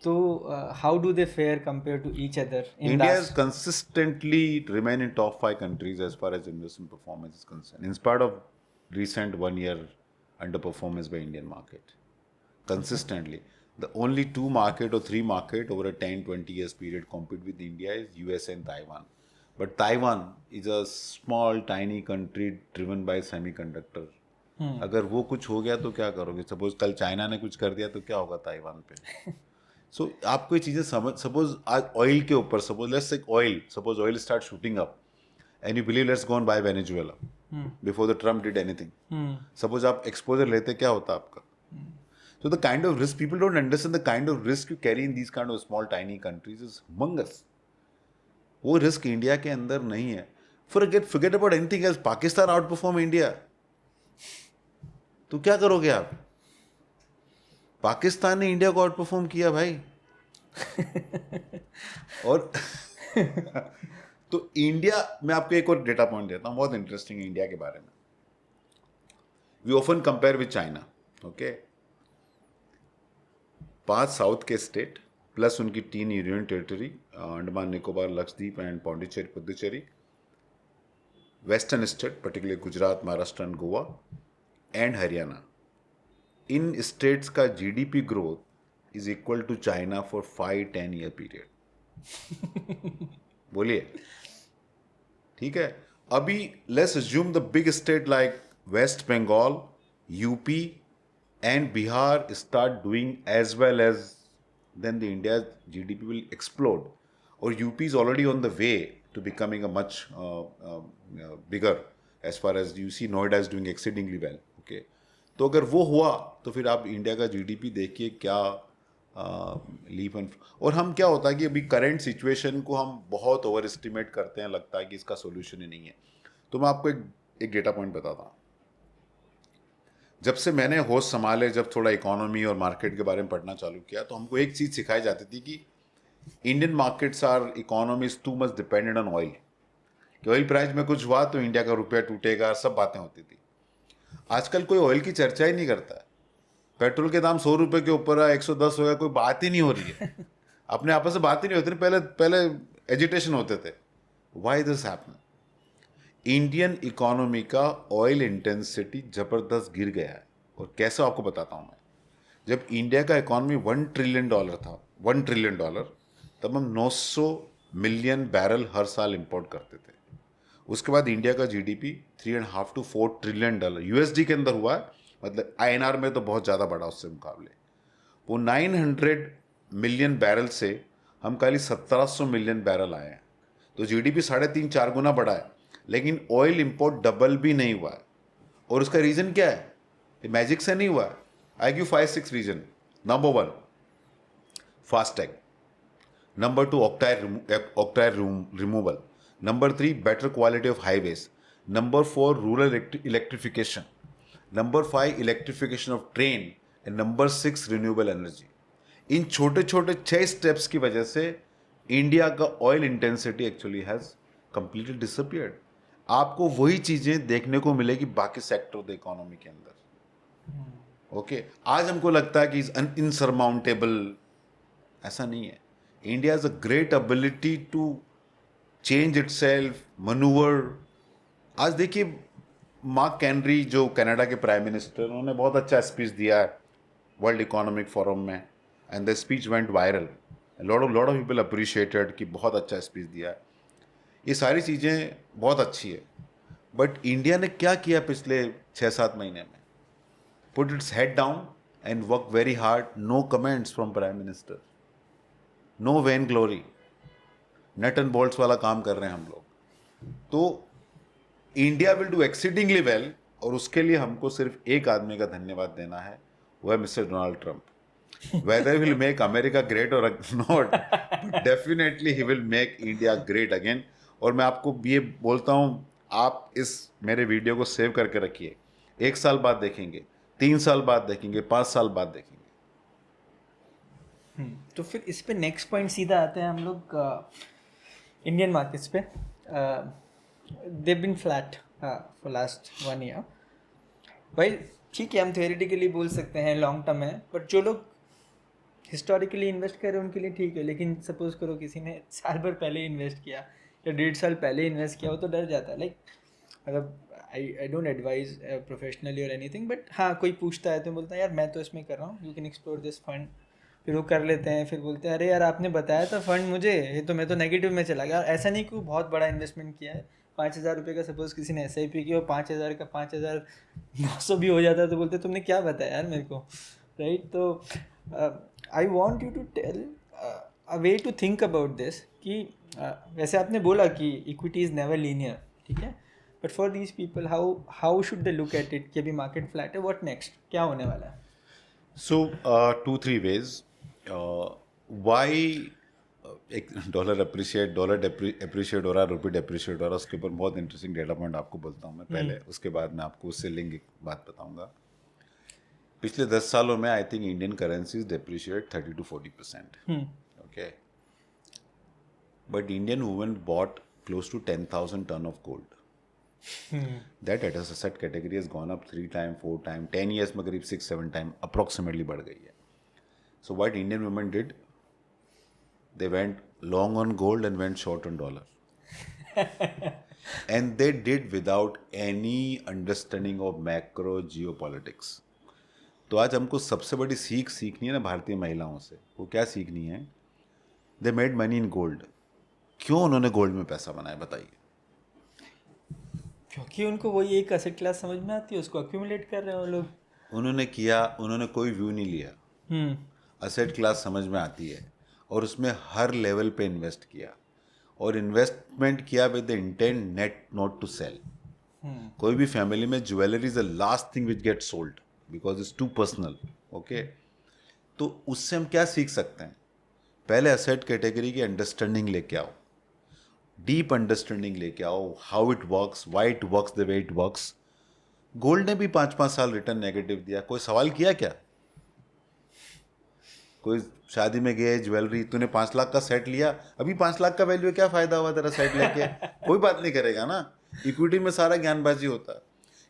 तो how do they fare compare to each other in India has last? consistently remained in top 5 countries as far as investment performance is concerned, in spite of recent 1 year underperformance by Indian market. Consistently. The only 2 market or 3 market over a 10-20 years period compete with India is USA and Taiwan. But Taiwan is a small tiny country driven by semiconductor. अगर वो कुछ हो गया तो क्या करोगे? सपोज कल चाइना ने कुछ कर दिया तो क्या होगा ताइवान पे? सो आपको ये चीज़ें समझ, सपोज आज ऑयल के ऊपर, suppose let's take oil, suppose oil start shooting up and you believe let's go on by Venezuela before the Trump did anything. Suppose आप एक्सपोजर लेते, क्या होता आपका? So the kind of risk, people don't understand the kind of risk you carry in these kind of small tiny countries is humongous. वो रिस्क इंडिया के अंदर नहीं है। forget about anything else, Pakistan out perform India, तो क्या करोगे आप? पाकिस्तान ने इंडिया को आउट परफॉर्म किया भाई। और तो इंडिया, मैं आपको एक और डेटा पॉइंट देता हूँ बहुत इंटरेस्टिंग इंडिया के बारे में। We often compare with China, okay. 5 south के स्टेट प्लस उनकी 3 union territory, Andaman Nicobar, Lakshadweep and Puducherry, western state particularly Gujarat, Maharashtra and Goa and Haryana, इन स्टेट्स का GDP growth is equal to China for 5-10 year period. बोलिए, ठीक है। अभी let's assume the big state like West Bengal, UP and Bihar start doing as well as, then the India's GDP will explode. Or UP is already on the way to becoming a much bigger, as far as you see Noida is doing exceedingly well. Okay, तो अगर वो हुआ तो फिर आप इंडिया का GDP देखिए क्या लीप एंड। और हम क्या होता है कि अभी करंट सिचुएशन को हम बहुत ओवर एस्टिमेट करते हैं, लगता है कि इसका सोल्यूशन ही नहीं है। तो मैं आपको एक डेटा पॉइंट बताता हूँ। जब से मैंने होश संभाले, जब थोड़ा इकोनॉमी और मार्केट के बारे में पढ़ना चालू किया, तो हमको एक चीज़ सिखाई जाती थी कि Indian markets are economy is too much dependent on oil, कि ऑयल प्राइस में कुछ हुआ तो इंडिया का रुपया टूटेगा, सब बातें होती थी। आजकल कोई ऑयल की चर्चा ही नहीं करता है। पेट्रोल के दाम 100 रुपये के ऊपर है, 110 हो गया, कोई बात ही नहीं हो रही है। अपने आपस में बात ही नहीं होती। पहले एजिटेशन होते थे। Why this happen? Indian economy का ऑयल इंटेंसिटी जबरदस्त गिर गया है। और कैसे आपको बताता हूँ मैं। जब इंडिया का इकोनॉमी $1 ट्रिलियन था, $1 ट्रिलियन, तब हम 900 मिलियन बैरल हर साल इंपोर्ट करते थे। उसके बाद इंडिया का GDP $3.5 to $4 ट्रिलियन USD के अंदर हुआ है, मतलब INR में तो बहुत ज़्यादा बड़ा उससे मुकाबले। वो 900 मिलियन बैरल से हम खाली 1700 मिलियन बैरल आए हैं। तो GDP 3.5-4 गुना बढ़ा है, लेकिन ऑयल इंपोर्ट डबल भी नहीं हुआ है। और उसका रीज़न क्या है? ये मैजिक से नहीं हुआ है। I give 5-6 reason. Number 1, FASTag. Number two, octile removal. Number three, better quality of highways. Number four, rural electrification. Number five, electrification of train. And number six, renewable energy. इन छोटे छोटे 6 स्टेप्स की वजह से इंडिया का oil intensity actually has completely disappeared. आपको वही चीजें देखने को मिलेगी बाकी सेक्टर ऑफ द इकोनॉमी के अंदर. ओके, आज हमको लगता है कि इनसरमाउंटेबल. ऐसा नहीं है. India has a great ability to change itself, manoeuvre. आज देखिए मार्क कैनरी जो कनाडा के प्राइम मिनिस्टर, उन्होंने बहुत अच्छा स्पीच दिया है वर्ल्ड इकोनॉमिक फोरम में, and the speech went viral. Lot of people appreciated कि बहुत अच्छा स्पीच दिया है. ये सारी चीज़ें बहुत अच्छी है, बट इंडिया ने क्या किया पिछले 6-7 महीने में? Put its head down and work very hard. No comments from prime minister, no vain glory. Nut and bolts वाला काम कर रहे हैं हम लोग. तो India will do exceedingly well, और उसके लिए हमको सिर्फ एक आदमी का धन्यवाद देना है, वो है mister Donald Trump. Whether he will make America great or not, but definitely he will make India great again. और मैं आपको ये बोलता हूँ, आप इस मेरे वीडियो को सेव करके रखिए. 1 साल बाद देखेंगे, 3 साल बाद देखेंगे, 5 साल बाद देखेंगे. तो फिर इस पे नेक्स्ट पॉइंट सीधा आते हैं हम लोग इंडियन मार्केट्स पे. They been flat for last 1 year. भाई ठीक है, हम थियोरेटिकली बोल सकते हैं लॉन्ग टर्म है, बट जो लोग हिस्टोरिकली इन्वेस्ट कर रहे हैं उनके लिए ठीक है. लेकिन सपोज करो किसी ने साल भर पहले इन्वेस्ट किया या 1.5 साल पहले इन्वेस्ट किया, वो तो डर जाता है. लाइक मतलब आई डोंट एडवाइज प्रोफेशनली और एनीथिंग, बट हाँ कोई पूछता है तो बोलता है यार मैं तो इसमें कर रहा हूँ, you can explore this fund. फिर वो कर लेते हैं, फिर बोलते हैं अरे यार आपने बताया था फंड मुझे, ये तो मैं तो नेगेटिव में चला गया. ऐसा नहीं कि बहुत बड़ा इन्वेस्टमेंट किया है. 5,000 रुपये का सपोज किसी ने SIP किया और 5,000 का 5,900 भी हो जाता है तो बोलते तुमने क्या बताया यार मेरे को, राइट. तो I want you to tell a way to think about this कि वैसे आपने बोला कि इक्विटी इज़ नेवर लीनियर, ठीक है, but for these people how should they look at it कि अभी मार्केट फ्लैट है, व्हाट नेक्स्ट, क्या होने वाला है? सो 2-3 ways. वाई एक डॉलर अप्रिशिएट हो रहा है, रुपी डेप्रिशिएट हो रहा है, उसके ऊपर बहुत इंटरेस्टिंग डेटा पॉइंट आपको बोलता हूँ मैं पहले. उसके बाद मैं आपको उससे लिंक एक बात बताऊँगा. पिछले 10 सालों में I think Indian currencies depreciate 30-40%. Okay, but Indian women bought close to 10,000 ton of gold. That asset category has gone up 3 time 4 time 10 years में करीब 6-7 टाइम अप्रोक्सीमेटली बढ़ गई है. So what Indian women did, they went long on gold and went short on dollar. And they did without any understanding of macro geopolitics. तो आज हमको सबसे बड़ी सीखनी है ना भारतीय महिलाओं से. वो क्या सीखनी है? They made money in gold. क्यों उन्होंने गोल्ड में पैसा बनाया, बताइए? क्योंकि उनको वही एक एसेट क्लास समझ में आती है, उसको अक्यूमुलेट कर रहे हैं वो लोग. उन्होंने कोई व्यू नहीं लिया. एसेट क्लास समझ में आती है और उसमें हर लेवल पे इन्वेस्ट किया, और इन्वेस्टमेंट किया with the intent net not to sell. कोई भी फैमिली में jewellery is the last thing which get sold because it's too personal. Okay, तो उससे हम क्या सीख सकते हैं? पहले एसेट कैटेगरी की अंडरस्टैंडिंग लेके आओ, डीप अंडरस्टैंडिंग लेके आओ, how it works, why it works the way it works. Gold ने भी 5-5 साल रिटर्न नेगेटिव दिया. कोई सवाल किया क्या? कोई शादी में गए, ज्वेलरी, तूने 5 लाख का सेट लिया, अभी 5 लाख का वैल्यू है, क्या फायदा हुआ तेरा सेट लेके? कोई बात नहीं करेगा ना. इक्विटी में सारा ज्ञानबाजी होता है.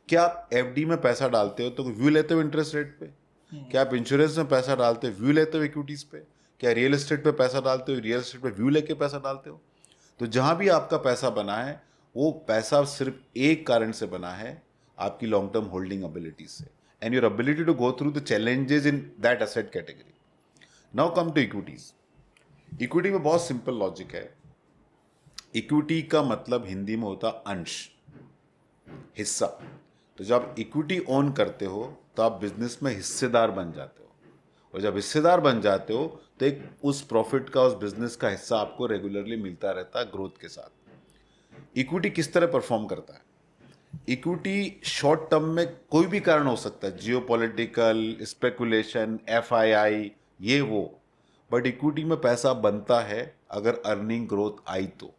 क्या आप FD में पैसा डालते हो तो व्यू लेते हो इंटरेस्ट रेट पे? क्या आप इंश्योरेंस में पैसा डालते हो, व्यू लेते हो इक्विटीज पे? क्या रियल एस्टेट पे पैसा डालते हो, रियल एस्टेट पे व्यू लेके पैसा डालते हो? तो जहां भी आपका पैसा बना है, वो पैसा सिर्फ एक कारण से बना है, आपकी लॉन्ग टर्म होल्डिंग एबिलिटी से, and your ability to go through the challenges in that asset category. Now come to equities. Equity में बहुत सिंपल लॉजिक है. इक्विटी का मतलब हिंदी में होता अंश, हिस्सा. तो जब आप इक्विटी ओन करते हो तो आप बिजनेस में हिस्सेदार बन जाते हो, और जब हिस्सेदार बन जाते हो तो एक उस प्रॉफिट का, उस बिजनेस का हिस्सा आपको रेगुलरली मिलता रहता है ग्रोथ के साथ. इक्विटी किस तरह परफॉर्म करता है? इक्विटी शॉर्ट टर्म में कोई भी कारण हो सकता है, जियोपॉलिटिकल, स्पेकुलेशन, FII, ये वो, बट इक्विटी में पैसा बनता है अगर अर्निंग ग्रोथ आई तो।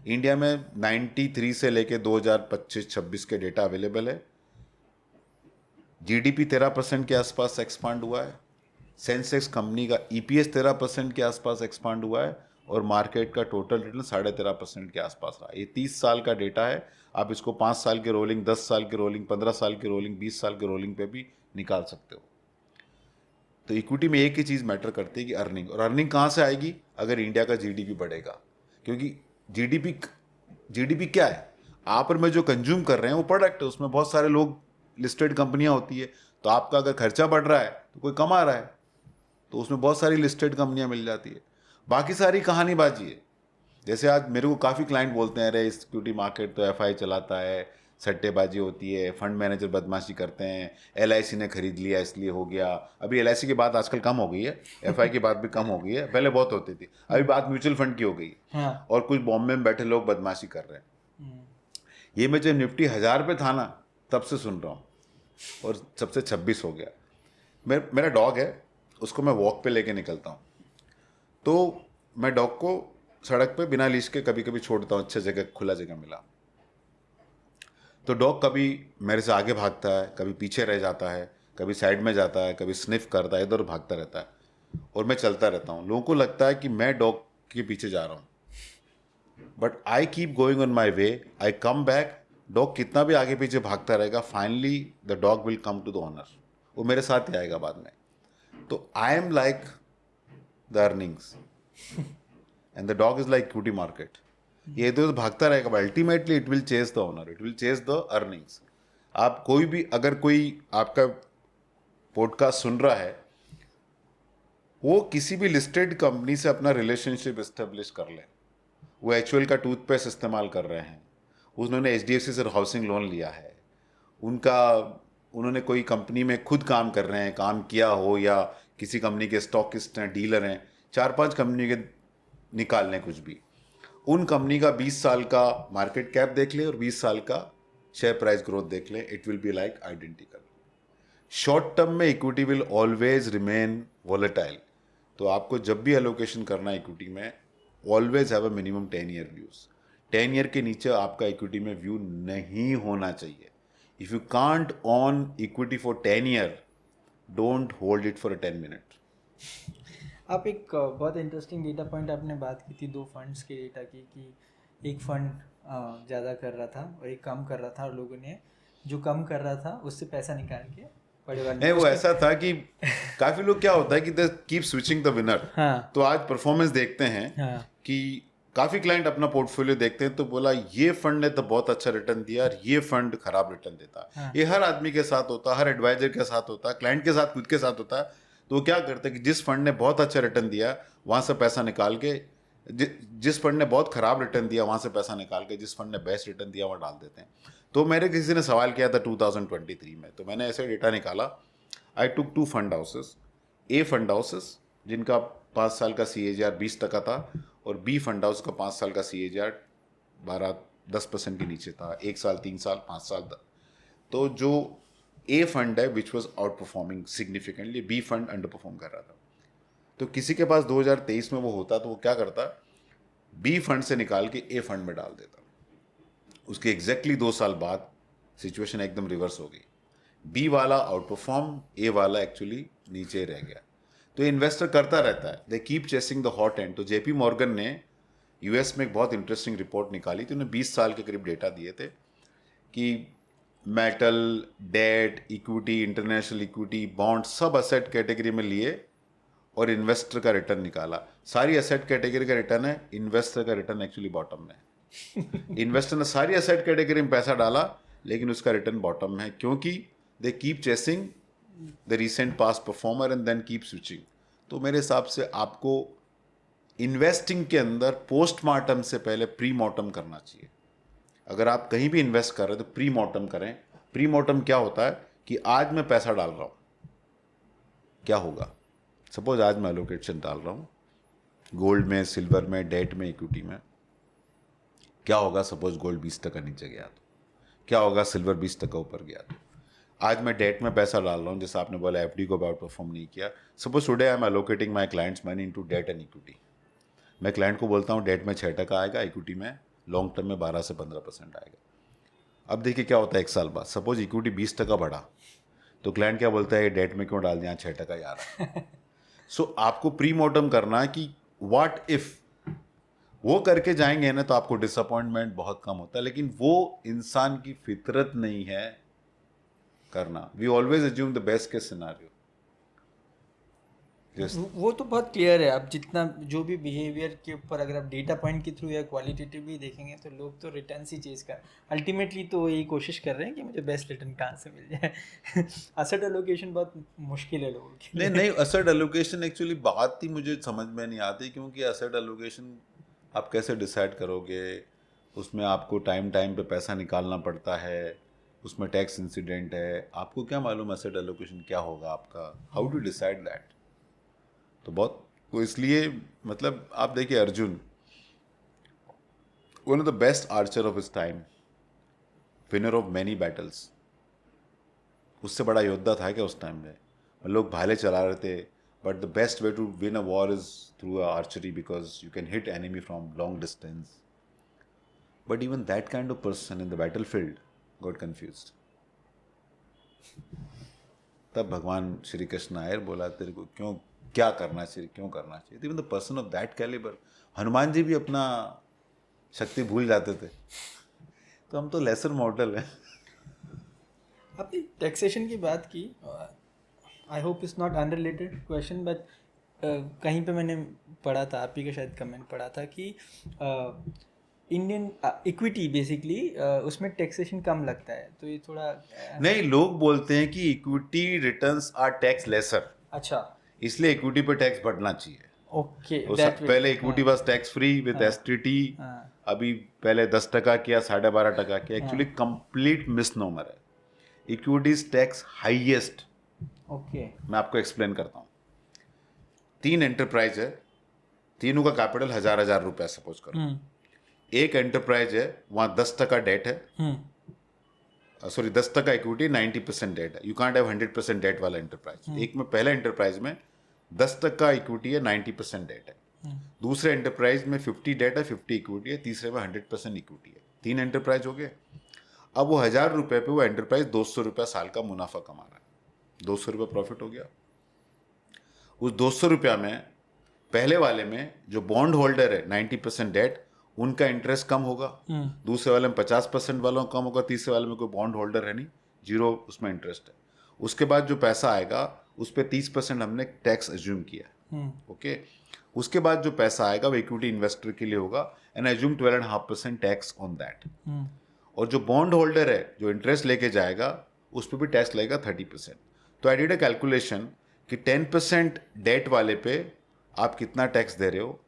इंडिया में 93 से लेके 2025-26 के डेटा अवेलेबल है। जीडीपी 13% के आसपास एक्सपांड हुआ है, सेंसेक्स कंपनी का ईपीएस 13% के आसपास एक्सपांड हुआ है, और मार्केट का टोटल रिटर्न 13.5% के आसपास रहा। ये 30 साल का डेटा है। आप इसको 5 साल के रोलिंग, 10 साल के रोलिंग, 15 साल के रोलिंग, 20 साल के रोलिंग पे भी निकाल सकते हो। तो इक्विटी में एक ही चीज़ मैटर करती है कि अर्निंग, और अर्निंग कहाँ से आएगी? अगर इंडिया का जीडीपी बढ़ेगा। क्योंकि जीडीपी क्या है? आप और मैं जो कंज्यूम कर रहे हैं वो प्रोडक्ट है, उसमें बहुत सारे लोग, लिस्टेड कंपनियां होती है, तो आपका अगर खर्चा बढ़ रहा है तो कोई कमा रहा है, तो उसमें बहुत सारी लिस्टेड कंपनियां मिल जाती है। बाकी सारी कहानी बाजी है। जैसे आज मेरे को काफ़ी क्लाइंट बोलते हैं, अरे सिक्योरिटी मार्केट तो एफआई चलाता है, सट्टेबाजी होती है, फंड मैनेजर बदमाशी करते हैं, एलआईसी ने खरीद लिया इसलिए हो गया। अभी एलआईसी की बात आजकल कम हो गई है, एफआई की बात भी कम हो गई है, पहले बहुत होती थी। अभी बात म्यूचुअल फंड की हो गई। हाँ। और कुछ बॉम्बे में बैठे लोग बदमाशी कर रहे हैं। ये मैं जब निफ्टी 1000 पे था ना, तब से सुन रहा हूँ, और सबसे 26 हो गया। मेरा डॉग है, उसको मैं वॉक पे लेके निकलता हूँ, तो मैं डॉग को सड़क पे बिना लीश के कभी कभी छोड़ता हूँ, अच्छे जगह, खुला जगह मिला तो डॉग कभी मेरे से आगे भागता है, कभी पीछे रह जाता है, कभी साइड में जाता है, कभी स्निफ करता है, इधर भागता रहता है, और मैं चलता रहता हूँ। लोगों को लगता है कि मैं डॉग के पीछे जा रहा हूँ, but I keep going on my way, I come back. Dog कितना भी आगे पीछे भागता रहेगा, finally the dog will come to the owner, वो मेरे साथ ही आएगा बाद में। तो I am like the earnings and the dog is like equity market. ये तो भागता रहेगा, but ultimately it will chase the owner, it will chase the earnings. आप कोई भी, अगर कोई आपका पॉडकास्ट सुन रहा है, वो किसी भी लिस्टेड कंपनी से अपना रिलेशनशिप एस्टेब्लिश कर ले। वो एचयूएल का टूथपेस्ट इस्तेमाल कर रहे हैं, उन्होंने एचडीएफसी से हाउसिंग लोन लिया है, उन्होंने कोई कंपनी में खुद काम कर रहे हैं, काम किया हो, या किसी कंपनी के स्टॉकिस्ट हैं, डीलर हैं, 4-5 कंपनी के निकाल लें कुछ भी, उन कंपनी का 20 साल का मार्केट कैप देख ले और 20 साल का शेयर प्राइस ग्रोथ देख ले, it will be like identical. Short term में equity will always remain volatile, तो आपको जब भी एलोकेशन करना है इक्विटी में, always have a minimum 10 year views. 10 year के नीचे आपका इक्विटी में व्यू नहीं होना चाहिए। If you can't on equity for 10 year, don't hold it for a 10 minute. आप एक बहुत इंटरेस्टिंग डेटा पॉइंट आपने बात की थी 2 फंड्स के डेटा की, कि एक फंड ज़्यादा कर रहा था और एक कम कर रहा था, और लोगों ने जो कम कर रहा था उससे पैसा निकाल के बड़े वाले। नहीं, वो ऐसा था कि काफी लोग, क्या होता है कि they keep switching the winner. हाँ। तो आज परफॉर्मेंस देखते हैं। हाँ। कि काफी क्लाइंट अपना पोर्टफोलियो देखते हैं, तो बोला ये फंड ने तो बहुत अच्छा रिटर्न दिया और ये फंड खराब रिटर्न देता है। हाँ। ये हर आदमी के साथ होता है, हर एडवाइजर के साथ होता है, क्लाइंट के साथ, खुद के साथ होता है। तो वो क्या करते हैं कि जिस फंड ने बहुत अच्छा रिटर्न दिया वहां से पैसा निकाल के, जिस फंड ने बहुत खराब रिटर्न दिया वहां से पैसा निकाल के जिस फंड ने बेस्ट रिटर्न दिया वहां डाल देते हैं। तो मेरे किसी ने सवाल किया था 2023 में, तो मैंने ऐसे डेटा निकाला। आई टुक 2 फंड हाउसेस, ए फंड हाउसेस जिनका 5 साल का CAGR 20% था, और बी फंड हाउस का 5 साल का CAGR 12-10% के नीचे था, 1 साल, 3 साल, 5 साल। तो जो ए फंड है which was outperforming significantly, B fund underperform कर रहा था। तो किसी के पास 2023 में वो होता तो वो क्या करता, बी फंड से निकाल के ए फंड में डाल देता। उसके एग्जैक्टली 2 साल बाद सिचुएशन एकदम रिवर्स हो गई, बी वाला आउट परफॉर्म, ए वाला एक्चुअली नीचे रह गया। तो इन्वेस्टर करता रहता है, दे keep chasing the hot and. तो JP मॉर्गन ने यूएस में एक बहुत इंटरेस्टिंग रिपोर्ट निकाली थी, उन्हें 20 साल के करीब डेटा दिए थे कि metal, debt, equity, international equity, bond, सब असेट कैटेगरी में लिए और इन्वेस्टर का रिटर्न निकाला। सारी असेट कैटेगरी का रिटर्न है, इन्वेस्टर का रिटर्न एक्चुअली बॉटम में है। इन्वेस्टर ने सारी असेट कैटेगरी में पैसा डाला, लेकिन उसका रिटर्न बॉटम में है, क्योंकि they keep chasing the recent past performer and then keep switching. तो मेरे हिसाब से आपको इन्वेस्टिंग के अंदर पोस्टमार्टम से पहले प्री मॉर्टम करना चाहिए। अगर आप कहीं भी इन्वेस्ट कर रहे हैं तो प्री मॉर्टम करें। प्री मॉर्टम क्या होता है कि आज मैं पैसा डाल रहा हूं, क्या होगा। सपोज आज मैं एलोकेशन डाल रहा हूं गोल्ड में, सिल्वर में, डेट में, इक्विटी में, क्या होगा। सपोज गोल्ड 20% नीचे गया तो क्या होगा, सिल्वर 20% ऊपर गया तो आज मैं डेट में पैसा डाल रहा हूँ, जैसे आपने बोला एफडी को आउट परफॉर्म नहीं किया. Suppose today I am allocating my clients money into debt and equity. मैं क्लाइंट को बोलता हूँ डेट में 6% आएगा, इक्विटी में लॉन्ग टर्म में 12 से 15% आएगा. अब देखिए क्या होता है एक साल बाद, सपोज इक्विटी 20% बढ़ा तो क्लाइंट क्या बोलता है, डेट में क्यों डाल दिया, 6% ही आ रहा है. सो आपको प्री मॉर्टम करना है कि व्हाट इफ. वो करके जाएंगे ना तो आपको डिसअपॉइंटमेंट बहुत कम होता है, लेकिन वो इंसान की फितरत नहीं है करना. We always assume the best case scenario. वो तो बहुत क्लियर है. आप जितना जो भी बिहेवियर के ऊपर अगर आप डेटा पॉइंट के थ्रू या क्वालिटेटिव भी देखेंगे तो लोग तो रिटर्न ही चेज कर, अल्टीमेटली तो यही कोशिश कर रहे हैं कि मुझे बेस्ट रिटर्न कहाँ से मिल जाए. असेट एलोकेशन बहुत मुश्किल है लोगों के लिए. नहीं, असेट एलोकेशन एक्चुअली बात ही मुझे समझ में नहीं आती, क्योंकि असेट एलोकेशन आप कैसे डिसाइड करोगे. उसमें आपको टाइम पे पैसा निकालना पड़ता है, उसमें टैक्स इंसिडेंट है, आपको क्या मालूम असेट एलोकेशन क्या होगा आपका. How to decide that. तो इसलिए मतलब आप देखिए Arjun, one of the best archer of his time, winner of many battles. उससे बड़ा योद्धा था क्या उस टाइम में. लोग भाले चला रहे थे, but the best way to win a war is through archery, because you can hit enemy from long distance. But even that kind of person in the battlefield got confused. तब भगवान श्री कृष्ण आए, बोला तेरे को क्या करना चाहिए, क्यों करना चाहिए. Even the person of that calibre, Hanuman ji भी अपना शक्ति भूल जाते थे. तो हम तो लेसर मॉडल हैं. आपने टैक्सेशन की बात की, I hope it's not unrelated question, but कहीं पे मैंने पढ़ा था, आप ही का शायद कमेंट पढ़ा था कि इंडियन इक्विटी बेसिकली उसमें टैक्सेशन कम लगता है, तो ये थोड़ा नहीं, लोग बोलते हैं कि equity returns are tax lesser, अच्छा, इसलिए इक्विटी पर टैक्स बढ़ना चाहिए. ओके. पहले equity was tax free with STT. अभी पहले 10% किया, 12.5% किया. एक्चुअली कंप्लीट मिसनोमर है. Equity is tax highest. Okay, मैं आपको एक्सप्लेन करता हूँ. 3 एंटरप्राइज है, तीनों का कैपिटल 1000 रुपया सपोज करो. एक एंटरप्राइज है, वहाँ 10% डेट है, सॉरी 10% इक्विटी, 90% डेट है. यू कांट हैव 100% डेट वाला एंटरप्राइज. एक में पहले एंटरप्राइज में 10% इक्विटी है, 90% डेट है. दूसरे एंटरप्राइज में 50 डेट है, 50 इक्विटी है. तीसरे में 100% इक्विटी है. 3 एंटरप्राइज हो गए. अब वो 1000 रुपये पे वो एंटरप्राइज 200 रुपया साल का मुनाफा कमा रहा है. 200 रुपये प्रॉफिट हो गया. उस 200 रुपया में पहले वाले में जो बॉन्ड होल्डर है 90% डेट, उनका इंटरेस्ट कम होगा. दूसरे वाले में 50% वालों का कम होगा. तीसरे वाले में कोई बॉन्ड होल्डर है नहीं, जीरो उसमें इंटरेस्ट है. उसके बाद जो पैसा आएगा उस पर 30% हमने टैक्स एज्यूम किया. ओके. उसके बाद जो पैसा आएगा वो इक्विटी इन्वेस्टर के लिए होगा, and assume 12.5% tax on that. और जो बॉन्ड होल्डर है जो इंटरेस्ट लेके जाएगा उस पर भी टैक्स लगेगा 30%. तो आई डिड अ कैलकुलेशन कि 10% डेट वाले पे आप कितना टैक्स दे रहे हो,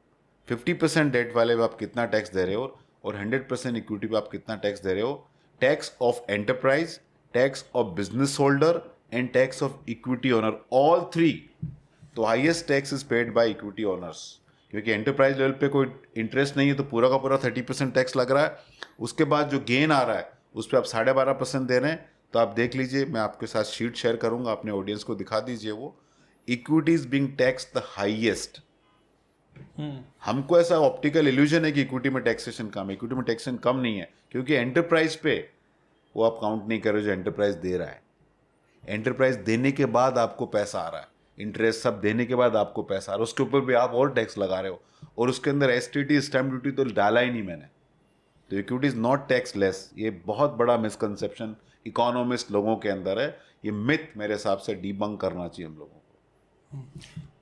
50% डेट वाले पे आप कितना टैक्स दे रहे हो, और 100% इक्विटी पे आप कितना टैक्स दे रहे हो. Tax of enterprise, tax of business holder and tax of equity owner, all 3. तो highest tax is paid by equity owners, क्योंकि एंटरप्राइज लेवल पे कोई इंटरेस्ट नहीं है तो पूरा का पूरा 30% टैक्स लग रहा है. उसके बाद जो गेन आ रहा है उस पर आप 12.5% दे रहे हैं. तो आप देख लीजिए, मैं आपके साथ शीट शेयर करूंगा, अपने ऑडियंस को दिखा दीजिए. वो equity is being tax the highest. हमको ऐसा ऑप्टिकल इल्यूजन है कि इक्विटी में टैक्सेशन कम है. इक्विटी में टैक्सेशन कम नहीं है, क्योंकि एंटरप्राइज पे वो आप काउंट नहीं कर रहे जो एंटरप्राइज दे रहा है. एंटरप्राइज देने के बाद आपको पैसा आ रहा है, इंटरेस्ट सब देने के बाद आपको पैसा आ रहा है, उसके ऊपर भी आप और टैक्स लगा रहे हो. और उसके अंदर एसटीटी स्टैम्प ड्यूटी तो डाला ही नहीं मैंने. तो equity is not tax less. ये बहुत बड़ा मिसकंसेप्शन इकोनॉमिस्ट लोगों के अंदर है. ये मिथ मेरे हिसाब से डीबंक करना चाहिए हम लोगों को.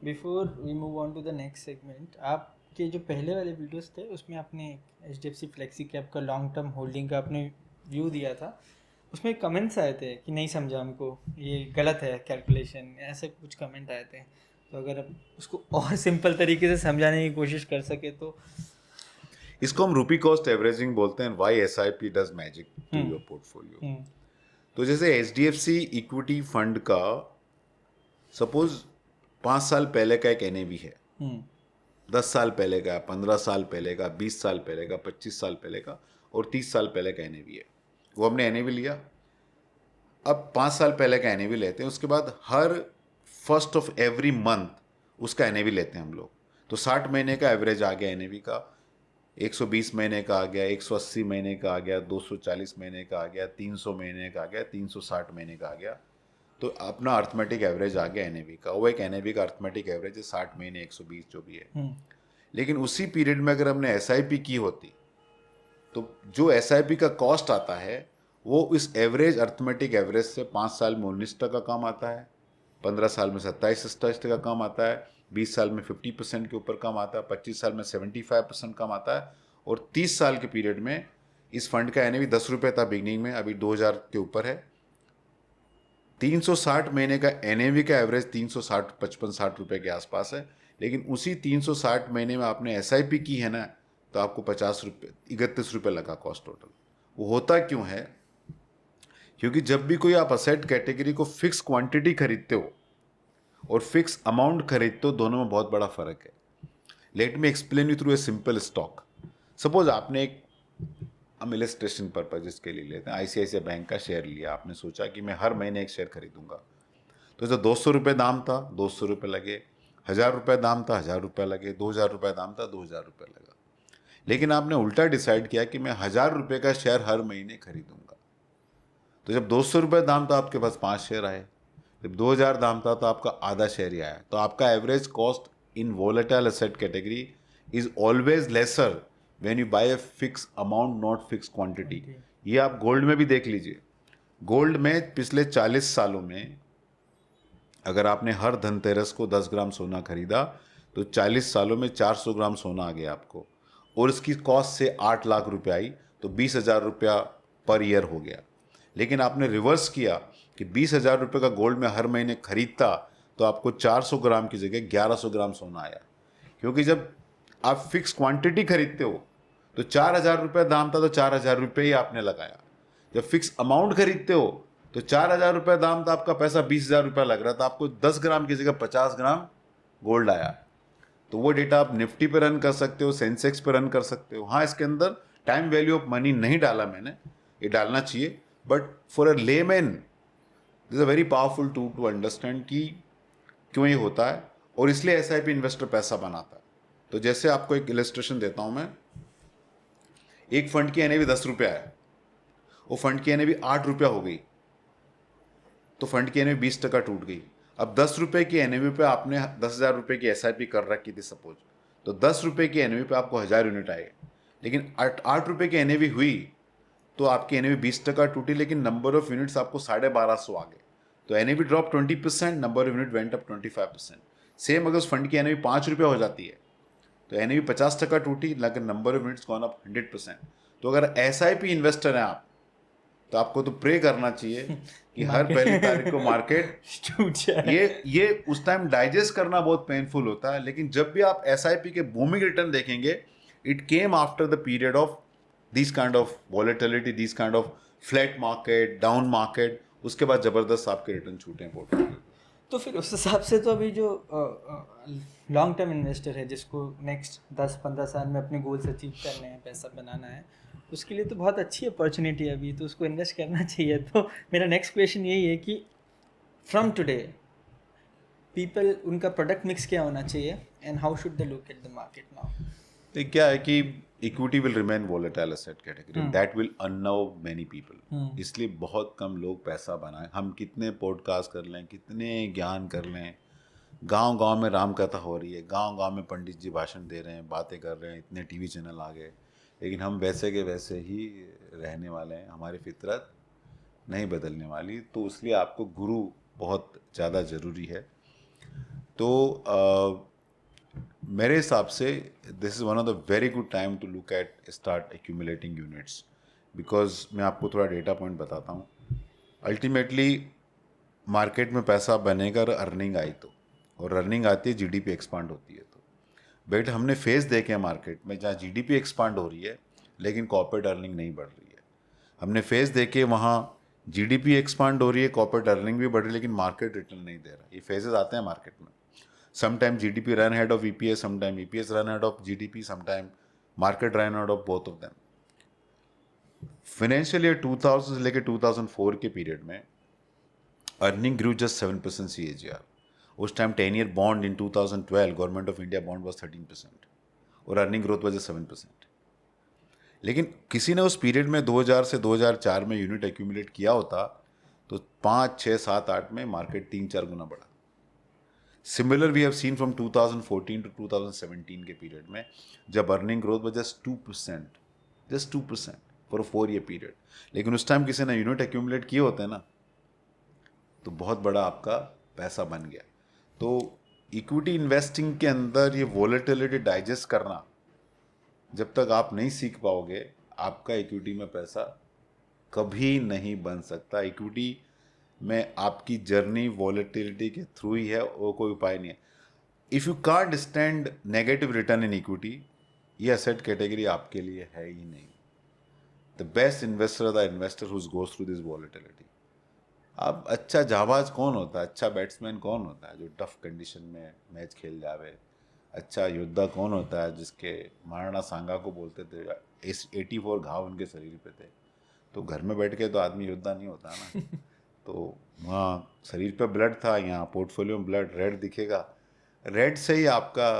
Before we move on to the next segment, आपके जो पहले वाले वीडियोस थे उसमें आपने HDFC फ्लेक्सी कैप का लॉन्ग टर्म होल्डिंग का आपने व्यू दिया था. उसमें कमेंट्स आए थे कि नहीं समझा हमको, ये गलत है कैलकुलेशन, ऐसे कुछ कमेंट आए थे. तो अगर आप उसको और सिंपल तरीके से समझाने की कोशिश कर सके तो. इसको हम रूपी कॉस्ट एवरेजिंग बोलते हैं. Why SIP does magic to your portfolio. तो जैसे HDFC इक्विटी फंड का सपोज 5 साल पहले का एक NAV है, 10 साल पहले का, 15 साल पहले का, 20 साल पहले का, 25 साल पहले का और 30 साल पहले का NAV है. वो हमने NAV लिया. अब 5 साल पहले का एनएवी लेते हैं, उसके बाद हर फर्स्ट ऑफ एवरी मंथ उसका एनएवी लेते हैं हम लोग। तो 60 महीने का एवरेज आ गया एनएवी का, 120 महीने का आ गया, 180 महीने का आ गया, 240 महीने का आ गया, 300 महीने का आ गया, 360 महीने का आ गया। तो अपना अर्थमेटिक एवरेज आ गया एनएवी का। वो एक एनएवी का अर्थमेटिक एवरेज है 60 महीने 120 जो भी है। लेकिन उसी पीरियड में अगर हमने एसआईपी की होती तो जो एसआईपी का कॉस्ट आता है वो इस एवरेज अर्थमेटिक एवरेज से 5 साल में 19% कम आता है, 15 साल में 27-28% कम आता है, 20 साल में 50% के ऊपर कम आता है, 25 साल में 75% कम आता है, और 30 साल के पीरियड में इस फंड का एनएवी 10 रुपये था बिगनिंग में, अभी 2000 के ऊपर है। 360 महीने का एनएवी का एवरेज 360 55-60 रुपये के आसपास है। लेकिन उसी 360 महीने में आपने एसआईपी की है ना, तो आपको 50 रुपये 31 रुपये लगा कॉस्ट टोटल। वो होता क्यों है? क्योंकि जब भी कोई आप असेट कैटेगरी को फिक्स क्वांटिटी खरीदते हो और फिक्स अमाउंट खरीदते हो, दोनों में बहुत बड़ा फर्क है। Let me explain you through a simple stock. Suppose आपने एक, हम इलस्ट्रेशन पर्पज के लिए लेते हैं, आईसीआईसीआई बैंक का शेयर लिया, आपने सोचा कि मैं हर महीने एक शेयर खरीदूंगा। तो जो 200 रुपये दाम था 200 रुपये लगे, 1000 रुपये दाम था 1000 रुपये लगे, 2000 रुपये दाम था 2000 रुपये लगा। लेकिन आपने उल्टा डिसाइड किया कि मैं 1000 रुपये का शेयर हर महीने खरीदूंगा। तो जब 200 रुपये दाम था आपके पास 5 शेयर आए, जब 2000 दाम था तो आपका आधा शेयर ही आया। तो आपका average cost in volatile asset category is always lesser when you buy a fix amount not fix quantity. ये आप गोल्ड में भी देख लीजिए। गोल्ड में पिछले 40 सालों में अगर आपने हर धनतेरस को 10 ग्राम सोना खरीदा तो 40 सालों में 400 ग्राम सोना आ गया आपको, और इसकी कॉस्ट से 8 लाख रुपए आई, तो 20,000 रुपया पर ईयर हो गया। लेकिन आपने रिवर्स किया कि 20,000 रुपये का गोल्ड में हर महीने खरीदता तो आपको 400 ग्राम की जगह 1100 ग्राम सोना आया। क्योंकि जब आप फिक्स क्वांटिटी खरीदते हो तो 4,000 रुपये दाम था तो 4,000 रुपये ही आपने लगाया। जब फिक्स अमाउंट खरीदते हो तो 4,000 रुपये दाम था, आपका पैसा 20,000 रुपये लग रहा था, आपको 10 ग्राम की जगह 50 ग्राम गोल्ड आया। तो वो डेटा आप निफ्टी पे रन कर सकते हो, सेंसेक्स पे रन कर सकते हो। हाँ, इसके अंदर टाइम वैल्यू ऑफ मनी नहीं डाला मैंने, ये डालना चाहिए, but for a layman this a very powerful tool to understand कि क्यों ये होता है, और इसलिए एसआईपी इन्वेस्टर पैसा बनाता है। तो जैसे आपको एक इलस्ट्रेशन देता हूं मैं, एक फंड की एनएवी 10 रुपया है, वो फंड की एनएवी 8 रुपया हो गई, तो फंड की एनएवी 20% टूट गई। अब 10 रुपये की एनएवी पे आपने 10,000 रुपये की एसआईपी कर रखी थी सपोज, तो 10 रुपये की एनएवी पे आपको 1000 यूनिट आए। लेकिन 8 रुपये की एनएवी हुई तो आपकी एनएवी 20% टूटी, लेकिन नंबर ऑफ यूनिट्स आपको 1250 आ गए। तो NAV drop 20%, number of unit went up 25%। Same अगर उस फंड की एनएवी 5 रुपये हो जाती है तो एनएवी 50% टूटी, लेकिन number of units gone up 100%। तो अगर एसआईपी इन्वेस्टर हैं आप, तो आपको तो प्रे करना चाहिए कि हर पहली तारीख को मार्केट टूट जाए। ये उस टाइम डाइजेस्ट करना बहुत पेनफुल होता है। लेकिन जब भी आप एसआईपी के बूमिंग रिटर्न देखेंगे, it came after the period of this kind of volatility, this kind of flat market, down market, उसके बाद जबरदस्त आपके रिटर्न छूटे हैं पोर्टफोलियो। तो फिर उस हिसाब से तो अभी जो लॉन्ग टर्म इन्वेस्टर है जिसको नेक्स्ट 10-15 साल में अपने गोल्स अचीव करने हैं, पैसा बनाना है, उसके लिए तो बहुत अच्छी अपॉर्चुनिटी है अभी, तो उसको इन्वेस्ट करना चाहिए। तो मेरा नेक्स्ट क्वेश्चन यही है कि फ्रॉम टुडे पीपल, उनका प्रोडक्ट मिक्स क्या होना चाहिए and how should they look at the market now? तो क्या है कि equity will remain volatile asset category, that will unnerve many people. इसलिए बहुत कम लोग पैसा बनाए। हम कितने पॉडकास्ट कर लें, कितने ज्ञान कर लें, गांव गांव में राम कथा हो रही है, गांव गांव में पंडित जी भाषण दे रहे हैं, बातें कर रहे हैं, इतने टीवी चैनल आ गए, लेकिन हम वैसे के वैसे ही रहने वाले हैं, हमारी फितरत नहीं बदलने वाली। तो इसलिए आपको गुरु बहुत ज़्यादा ज़रूरी है। तो मेरे हिसाब से this is one of the very good time to look at start accumulating units, because मैं आपको थोड़ा डेटा पॉइंट बताता हूँ। अल्टीमेटली मार्केट में पैसा बनेगा और अर्निंग आई तो, और अर्निंग आती है जीडीपी एक्सपांड होती है। तो बेट हमने फेस देखे हैं मार्केट में जहाँ जीडीपी एक्सपांड हो रही है लेकिन कॉर्पोरेट अर्निंग नहीं बढ़ रही है। हमने फेस देखे वहाँ जीडीपी एक्सपांड हो रही है, कॉर्पोरेट अर्निंग भी बढ़ रही है, लेकिन मार्केट रिटर्न नहीं दे रहा। ये फेजेस आते हैं मार्केट में। Sometime GDP run head of EPS, sometime EPS run head of GDP, sometime market run head of both of them. Financial year 2000 से लेकर 2004 के पीरियड में अर्निंग ग्रू जस्ट 7% CAGR. उस time 10 year bond in 2012 government of India bond was 13% और अर्निंग ग्रोथ वॉज 7%. लेकिन किसी ने उस पीरियड में 2000 से 2004 में यूनिट एक्यूमुलेट किया होता तो 5, 6, 7, 8 में मार्केट 3-4 गुना बढ़ा. Similar we have seen from 2014 to 2017 के पीरियड में जब earning growth was just 2% for 4 year period. लेकिन उस टाइम किसी ने यूनिट एक्यूमुलेट किए होते हैं ना तो बहुत बड़ा आपका पैसा बन गया. तो इक्विटी इन्वेस्टिंग के अंदर ये वॉलेटिलिटी डाइजेस्ट करना जब तक आप नहीं सीख पाओगे आपका इक्विटी में पैसा कभी नहीं बन सकता. इक्विटी में आपकी जर्नी वॉलेटिलिटी के थ्रू ही है, वो कोई उपाय नहीं है. If you can't stand negative return in equity, ये एसेट कैटेगरी आपके लिए है ही नहीं. The best investor the investor who goes through this volatility. अब अच्छा जाबाज कौन होता है, अच्छा बैट्समैन कौन होता है जो टफ कंडीशन में मैच खेल जावे. अच्छा योद्धा कौन होता है जिसके महाराणा सांगा को बोलते थे 84 घाव उनके शरीर पे थे. तो घर में बैठ के तो आदमी योद्धा नहीं होता ना. तो वहाँ शरीर पे ब्लड था, यहाँ पोर्टफोलियो में ब्लड रेड दिखेगा, रेड से ही आपका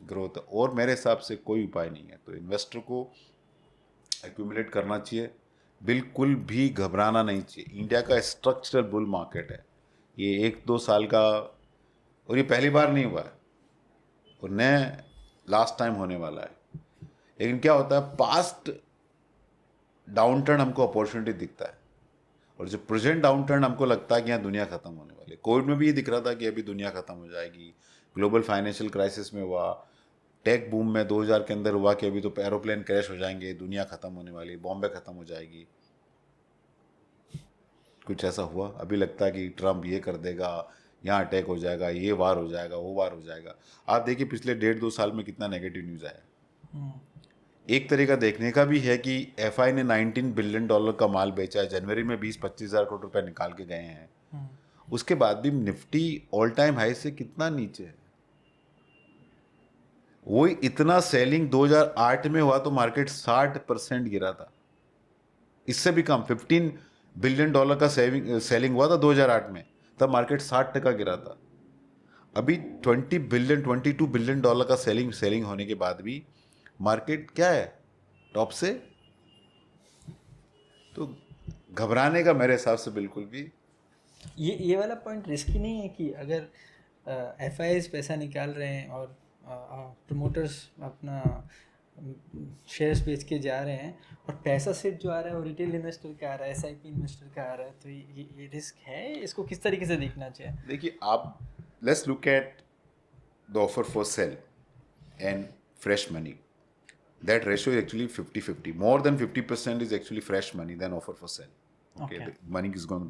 ग्रोथ. और मेरे हिसाब से कोई उपाय नहीं है. तो इन्वेस्टर को एक्यूमुलेट करना चाहिए, बिल्कुल भी घबराना नहीं चाहिए. इंडिया का स्ट्रक्चरल बुल मार्केट है, ये 1-2 साल का, और ये पहली बार नहीं हुआ है और न लास्ट टाइम होने वाला है. लेकिन क्या होता है, पास्ट डाउन टर्न हमको अपॉर्चुनिटी दिखता है और जो प्रेजेंट डाउन टर्न हमको लगता है कि यहाँ दुनिया ख़त्म होने वाली है. कोविड में भी ये दिख रहा था कि अभी दुनिया ख़त्म हो जाएगी. ग्लोबल फाइनेंशियल क्राइसिस में हुआ, टेक बूम में 2000 के अंदर हुआ कि अभी तो एरोप्लेन क्रैश हो जाएंगे, दुनिया ख़त्म होने वाली, बॉम्बे ख़त्म हो जाएगी. कुछ ऐसा हुआ. अभी लगता है कि ट्रम्प ये कर देगा, यहाँ अटैक हो जाएगा, ये वार हो जाएगा, वो वार हो जाएगा. आप देखिए पिछले 1.5-2 साल में कितना नेगेटिव न्यूज़ आया. एक तरीका देखने का भी है कि एफआई ने $19 बिलियन का माल बेचा है. जनवरी में 20-25 हज़ार करोड़ रुपए निकाल के गए हैं. उसके बाद भी निफ्टी ऑल टाइम हाई से कितना नीचे है. वही इतना सेलिंग 2008 में हुआ तो मार्केट 60% गिरा था. इससे भी कम $15 बिलियन का सेलिंग हुआ था 2008 में, तब मार्केट 60% गिरा था. अभी 22 बिलियन का सेलिंग होने के बाद भी मार्केट क्या है, टॉप से. तो घबराने का मेरे हिसाब से बिल्कुल भी. ये वाला पॉइंट रिस्की नहीं है कि अगर एफ पैसा निकाल रहे हैं और प्रमोटर्स अपना शेयर्स बेच के जा रहे हैं और पैसा सिर्फ जो आ रहा है वो रिटेल इन्वेस्टर का आ रहा है, एसआईपी इन्वेस्टर का आ रहा है, तो ये रिस्क है. इसको किस तरीके से देखना चाहिए? देखिए आप, let's look at the offer for sale and fresh money. That ratio is actually 50-50. More than 50% is actually fresh money than offer for sale. Okay. The money is gone.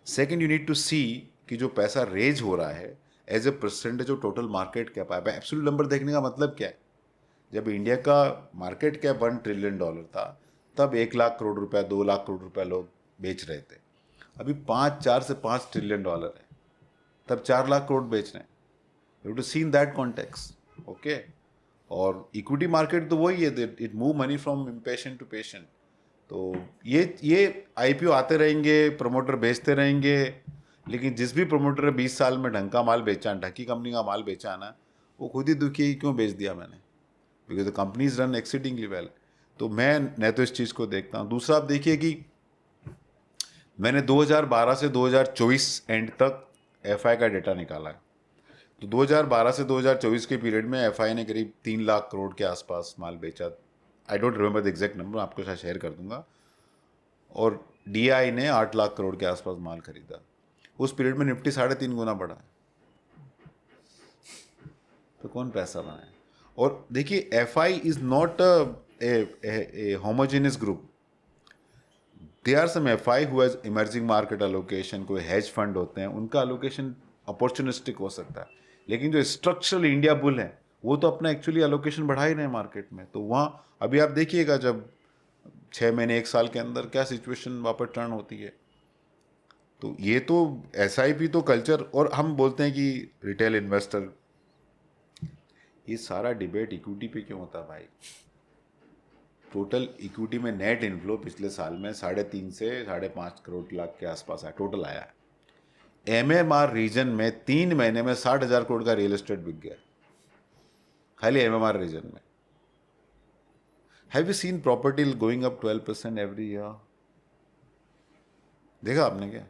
Second, you need to see कि जो पैसा रेज हो रहा है as a percentage of total market cap है. एब्सोल्यूट नंबर देखने का मतलब क्या है, जब इंडिया का मार्केट कैप $1 ट्रिलियन था तब 1 लाख करोड़ रुपया, 2 लाख करोड़ रुपया लोग बेच रहे थे. अभी 4 से 5 ट्रिलियन डॉलर है, तब 4 लाख करोड़ बेच रहे हैं. You to see in that context. Okay. और इक्विटी मार्केट तो वही है, it move money from impatient to patient. तो ये आईपीओ आते रहेंगे, प्रमोटर बेचते रहेंगे. लेकिन जिस भी प्रमोटर ने 20 साल में ढंग का माल बेचा, ढकी कंपनी का माल बेचा ना, वो खुद ही दुखी है क्यों बेच दिया मैंने, because the companies run exceedingly well. तो मैं न तो इस चीज़ को देखता हूँ. दूसरा आप देखिए कि मैंने 2012 से 2024 एंड तक एफआई का डेटा निकाला है. तो 2012 से 2024 के पीरियड में एफआई ने करीब 3 लाख करोड़ के आसपास माल बेचा. I don't remember the exact number, आपको शायद शेयर कर दूंगा. और डीआई ने 8 लाख करोड़ के आसपास माल खरीदा. उस पीरियड में निफ्टी 3.5 गुना बढ़ा है. तो कौन पैसा बनाए. और देखिए FI is not a homogeneous group. They are some FI who has emerging market allocation. कोई हेज फंड होते हैं, उनका अलोकेशन अपॉर्चुनिस्टिक हो सकता है. लेकिन जो स्ट्रक्चरल इंडिया बुल है वो तो अपना एक्चुअली अलोकेशन बढ़ा ही रहे हैं मार्केट में. तो वहाँ अभी आप देखिएगा जब 6 महीने 1 साल के अंदर क्या सिचुएशन वापस टर्न होती है. तो ये तो एसआईपी तो कल्चर, और हम बोलते हैं कि रिटेल इन्वेस्टर, ये सारा डिबेट इक्विटी पे क्यों होता है भाई. टोटल इक्विटी में नेट इनफ्लो पिछले साल में 3.5 से 5.5 करोड़ लाख के आसपास आया, टोटल आया है। एमएमआर रीजन में 3 महीने में 60,000 करोड़ का रियल एस्टेट बिक गया, खाली एमएमआर रीजन में। Have you seen property going up 12% every year? देखा आपने क्या?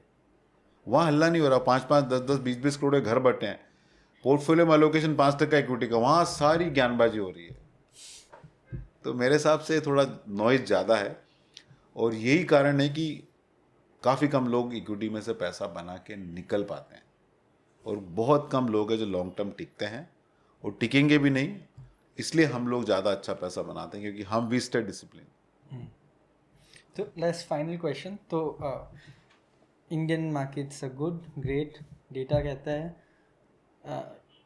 वहाँ हल्ला नहीं हो रहा, 5-5, 10-10, 20-20 करोड़ के घर बटे हैं, पोर्टफोलियो में अलोकेशन 5 का इक्विटी का, वहाँ सारी ज्ञानबाजी हो रही है। तो मेरे हिसाब से थोड़ा नॉइज ज़्यादा है, और यही कारण है कि काफ़ी कम लोग इक्विटी में से पैसा बना के निकल पाते हैं, और बहुत कम लोग हैं जो लॉन्ग टर्म टिकते हैं, और टिकेंगे भी नहीं। इसलिए हम लोग ज़्यादा अच्छा पैसा बनाते हैं, क्योंकि हम वी स्टे डिसिप्लिन। तो लास्ट फाइनल क्वेश्चन, तो Indian markets are good, great, data कहता है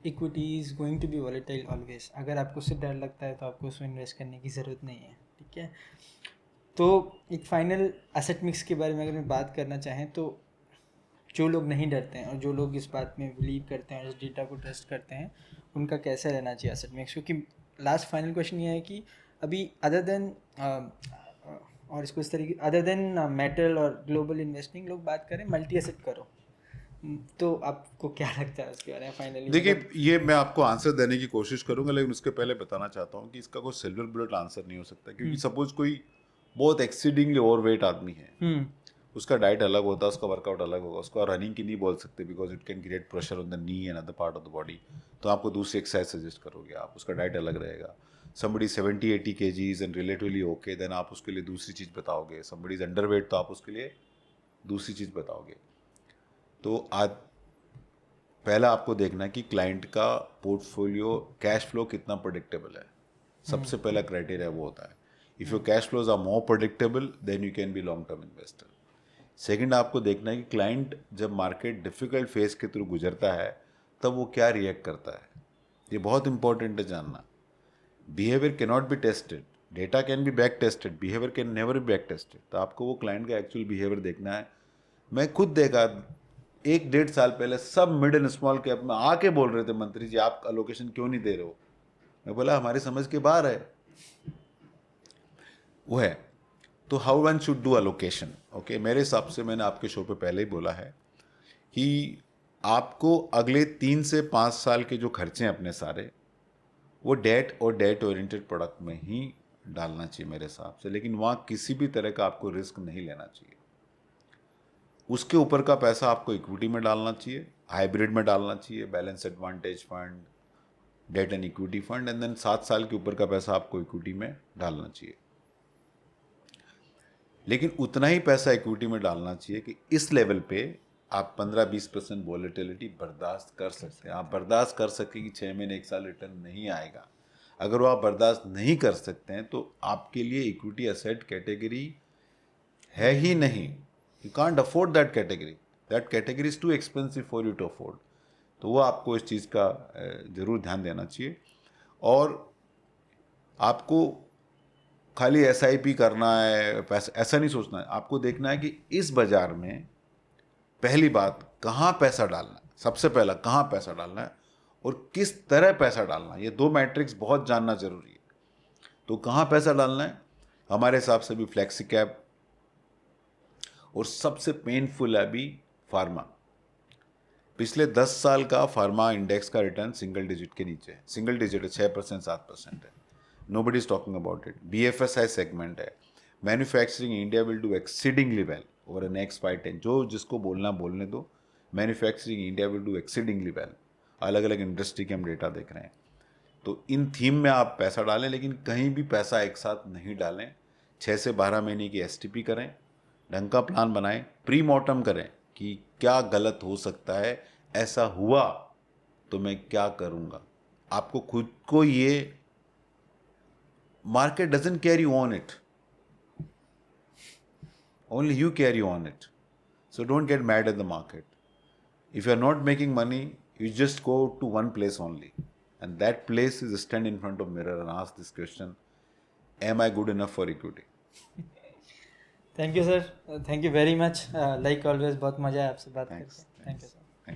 equity is going to be volatile always. अगर आपको उससे डर लगता है तो आपको उसमें इन्वेस्ट करने की ज़रूरत नहीं है, ठीक है। तो एक फाइनल एसेट मिक्स के बारे में अगर मैं बात करना चाहें, तो जो लोग नहीं डरते हैं और जो लोग इस बात में बिलीव करते हैं और इस डेटा को ट्रस्ट करते हैं, उनका कैसे रहना चाहिए एसेट मिक्स? क्योंकि लास्ट फाइनल क्वेश्चन ये है कि अभी अदर देन और इसको इस तरीके अदर देन मेटल और ग्लोबल इन्वेस्टिंग, लोग बात करें मल्टी एसेट करो, तो आपको क्या लगता है उसके बारे में फाइनली? देखिए, ये मैं आपको आंसर देने की कोशिश करूंगा, लेकिन उसके पहले बताना चाहता हूँ कि इसका कोई सिल्वर बुलेट आंसर नहीं हो सकता, क्योंकि सपोज कोई बहुत एक्सीडिंगली ओवरवेट आदमी है, उसका डाइट अलग होता है, उसका वर्कआउट अलग होगा, उसको रनिंग की नहीं बोल सकते, because it can create pressure on the knee and other part of the body, तो आपको दूसरी एक्सरसाइज सजेस्ट करोगे आप, उसका डाइट अलग रहेगा। somebody 70-80 kgs and relatively okay, then आप उसके लिए दूसरी चीज़ बताओगे। somebody इज अंडरवेट, तो आप उसके लिए दूसरी चीज़ बताओगे। तो आज पहला आपको देखना है कि क्लाइंट का पोर्टफोलियो कैश फ्लो कितना प्रोडिक्टेबल है, सबसे पहला क्राइटेरिया वो होता है। If your cash flows are more predictable then you can be long term investor. Second, आपको देखना है कि क्लाइंट जब मार्केट डिफिकल्ट फेज के थ्रू गुजरता है तब वो क्या रिएक्ट करता है, ये बहुत इंपॉर्टेंट है जानना। Behaviour can not be tested, data can be back tested, behaviour can never be back tested. तो आपको वो क्लाइंट का एक्चुअल बिहेवियर देखना है। मैं खुद देखा 1-1.5 साल पहले सब मिड एंड स्मॉल कैप में आके बोल रहे थे, मंत्री जी आप अलोकेशन क्यों नहीं दे रहे हो? मैं बोला हमारी समझ के बाहर है वो है। तो how one should do allocation, okay. मेरे हिसाब से मैंने आपके शो पे पहले ही बोला है कि आपको अगले 3 से 5 साल के जो खर्चे हैं अपने सारे, वो डेट और डेट ओरिएंटेड प्रोडक्ट में ही डालना चाहिए मेरे हिसाब से, लेकिन वहाँ किसी भी तरह का आपको रिस्क नहीं लेना चाहिए। उसके ऊपर का पैसा आपको इक्विटी में डालना चाहिए, हाइब्रिड में डालना चाहिए, balance advantage fund, debt and equity fund, and then 7 साल के ऊपर का पैसा आपको इक्विटी में डालना चाहिए। लेकिन उतना ही पैसा इक्विटी में डालना चाहिए कि इस लेवल पे आप 15-20% वॉलेटिलिटी बर्दाश्त कर सकते हैं। आप बर्दाश्त कर सकते हैं कि 6 महीने 1 साल रिटर्न नहीं आएगा। अगर वो आप बर्दाश्त नहीं कर सकते हैं तो आपके लिए इक्विटी एसेट कैटेगरी है ही नहीं। You can't afford that category, that category is too expensive for you to afford. तो वो आपको इस चीज़ का ज़रूर ध्यान देना चाहिए। और आपको खाली SIP करना है, पैसा ऐसा नहीं सोचना है। आपको देखना है कि इस बाज़ार में पहली बात कहाँ पैसा डालना है, सबसे पहला कहाँ पैसा डालना है और किस तरह पैसा डालना है, ये 2 मैट्रिक्स बहुत जानना ज़रूरी है। तो कहाँ पैसा डालना है, हमारे हिसाब से भी फ्लेक्सी कैप, और सबसे पेनफुल है अभी फार्मा। पिछले 10 साल का फार्मा इंडेक्स का रिटर्न सिंगल डिजिट के नीचे है, सिंगल डिजिट है, 6% 7% है। Nobody is talking about it. BFSI segment है, manufacturing India will do exceedingly well over the next 5-10। जो जिसको बोलना बोलने दो, manufacturing India will do exceedingly well. अलग अलग इंडस्ट्री के हम डेटा देख रहे हैं। तो इन थीम में आप पैसा डालें, लेकिन कहीं भी पैसा एक साथ नहीं डालें। 6 से 12 महीने की STP करें, ढंग का प्लान बनाएं, प्री मॉर्टम करें कि क्या गलत हो सकता है, ऐसा हुआ तो मैं क्या करूँगा। आपको खुद को ये market doesn't carry on it, only you carry on it. So don't get mad at the market. If you are not making money, you just go to one place only, and that place is stand in front of mirror and ask this question: am I good enough for equity? Thank you sir, thank you very much. Like always बहुत मज़ा आया आपसे बात करके। Thank you sir.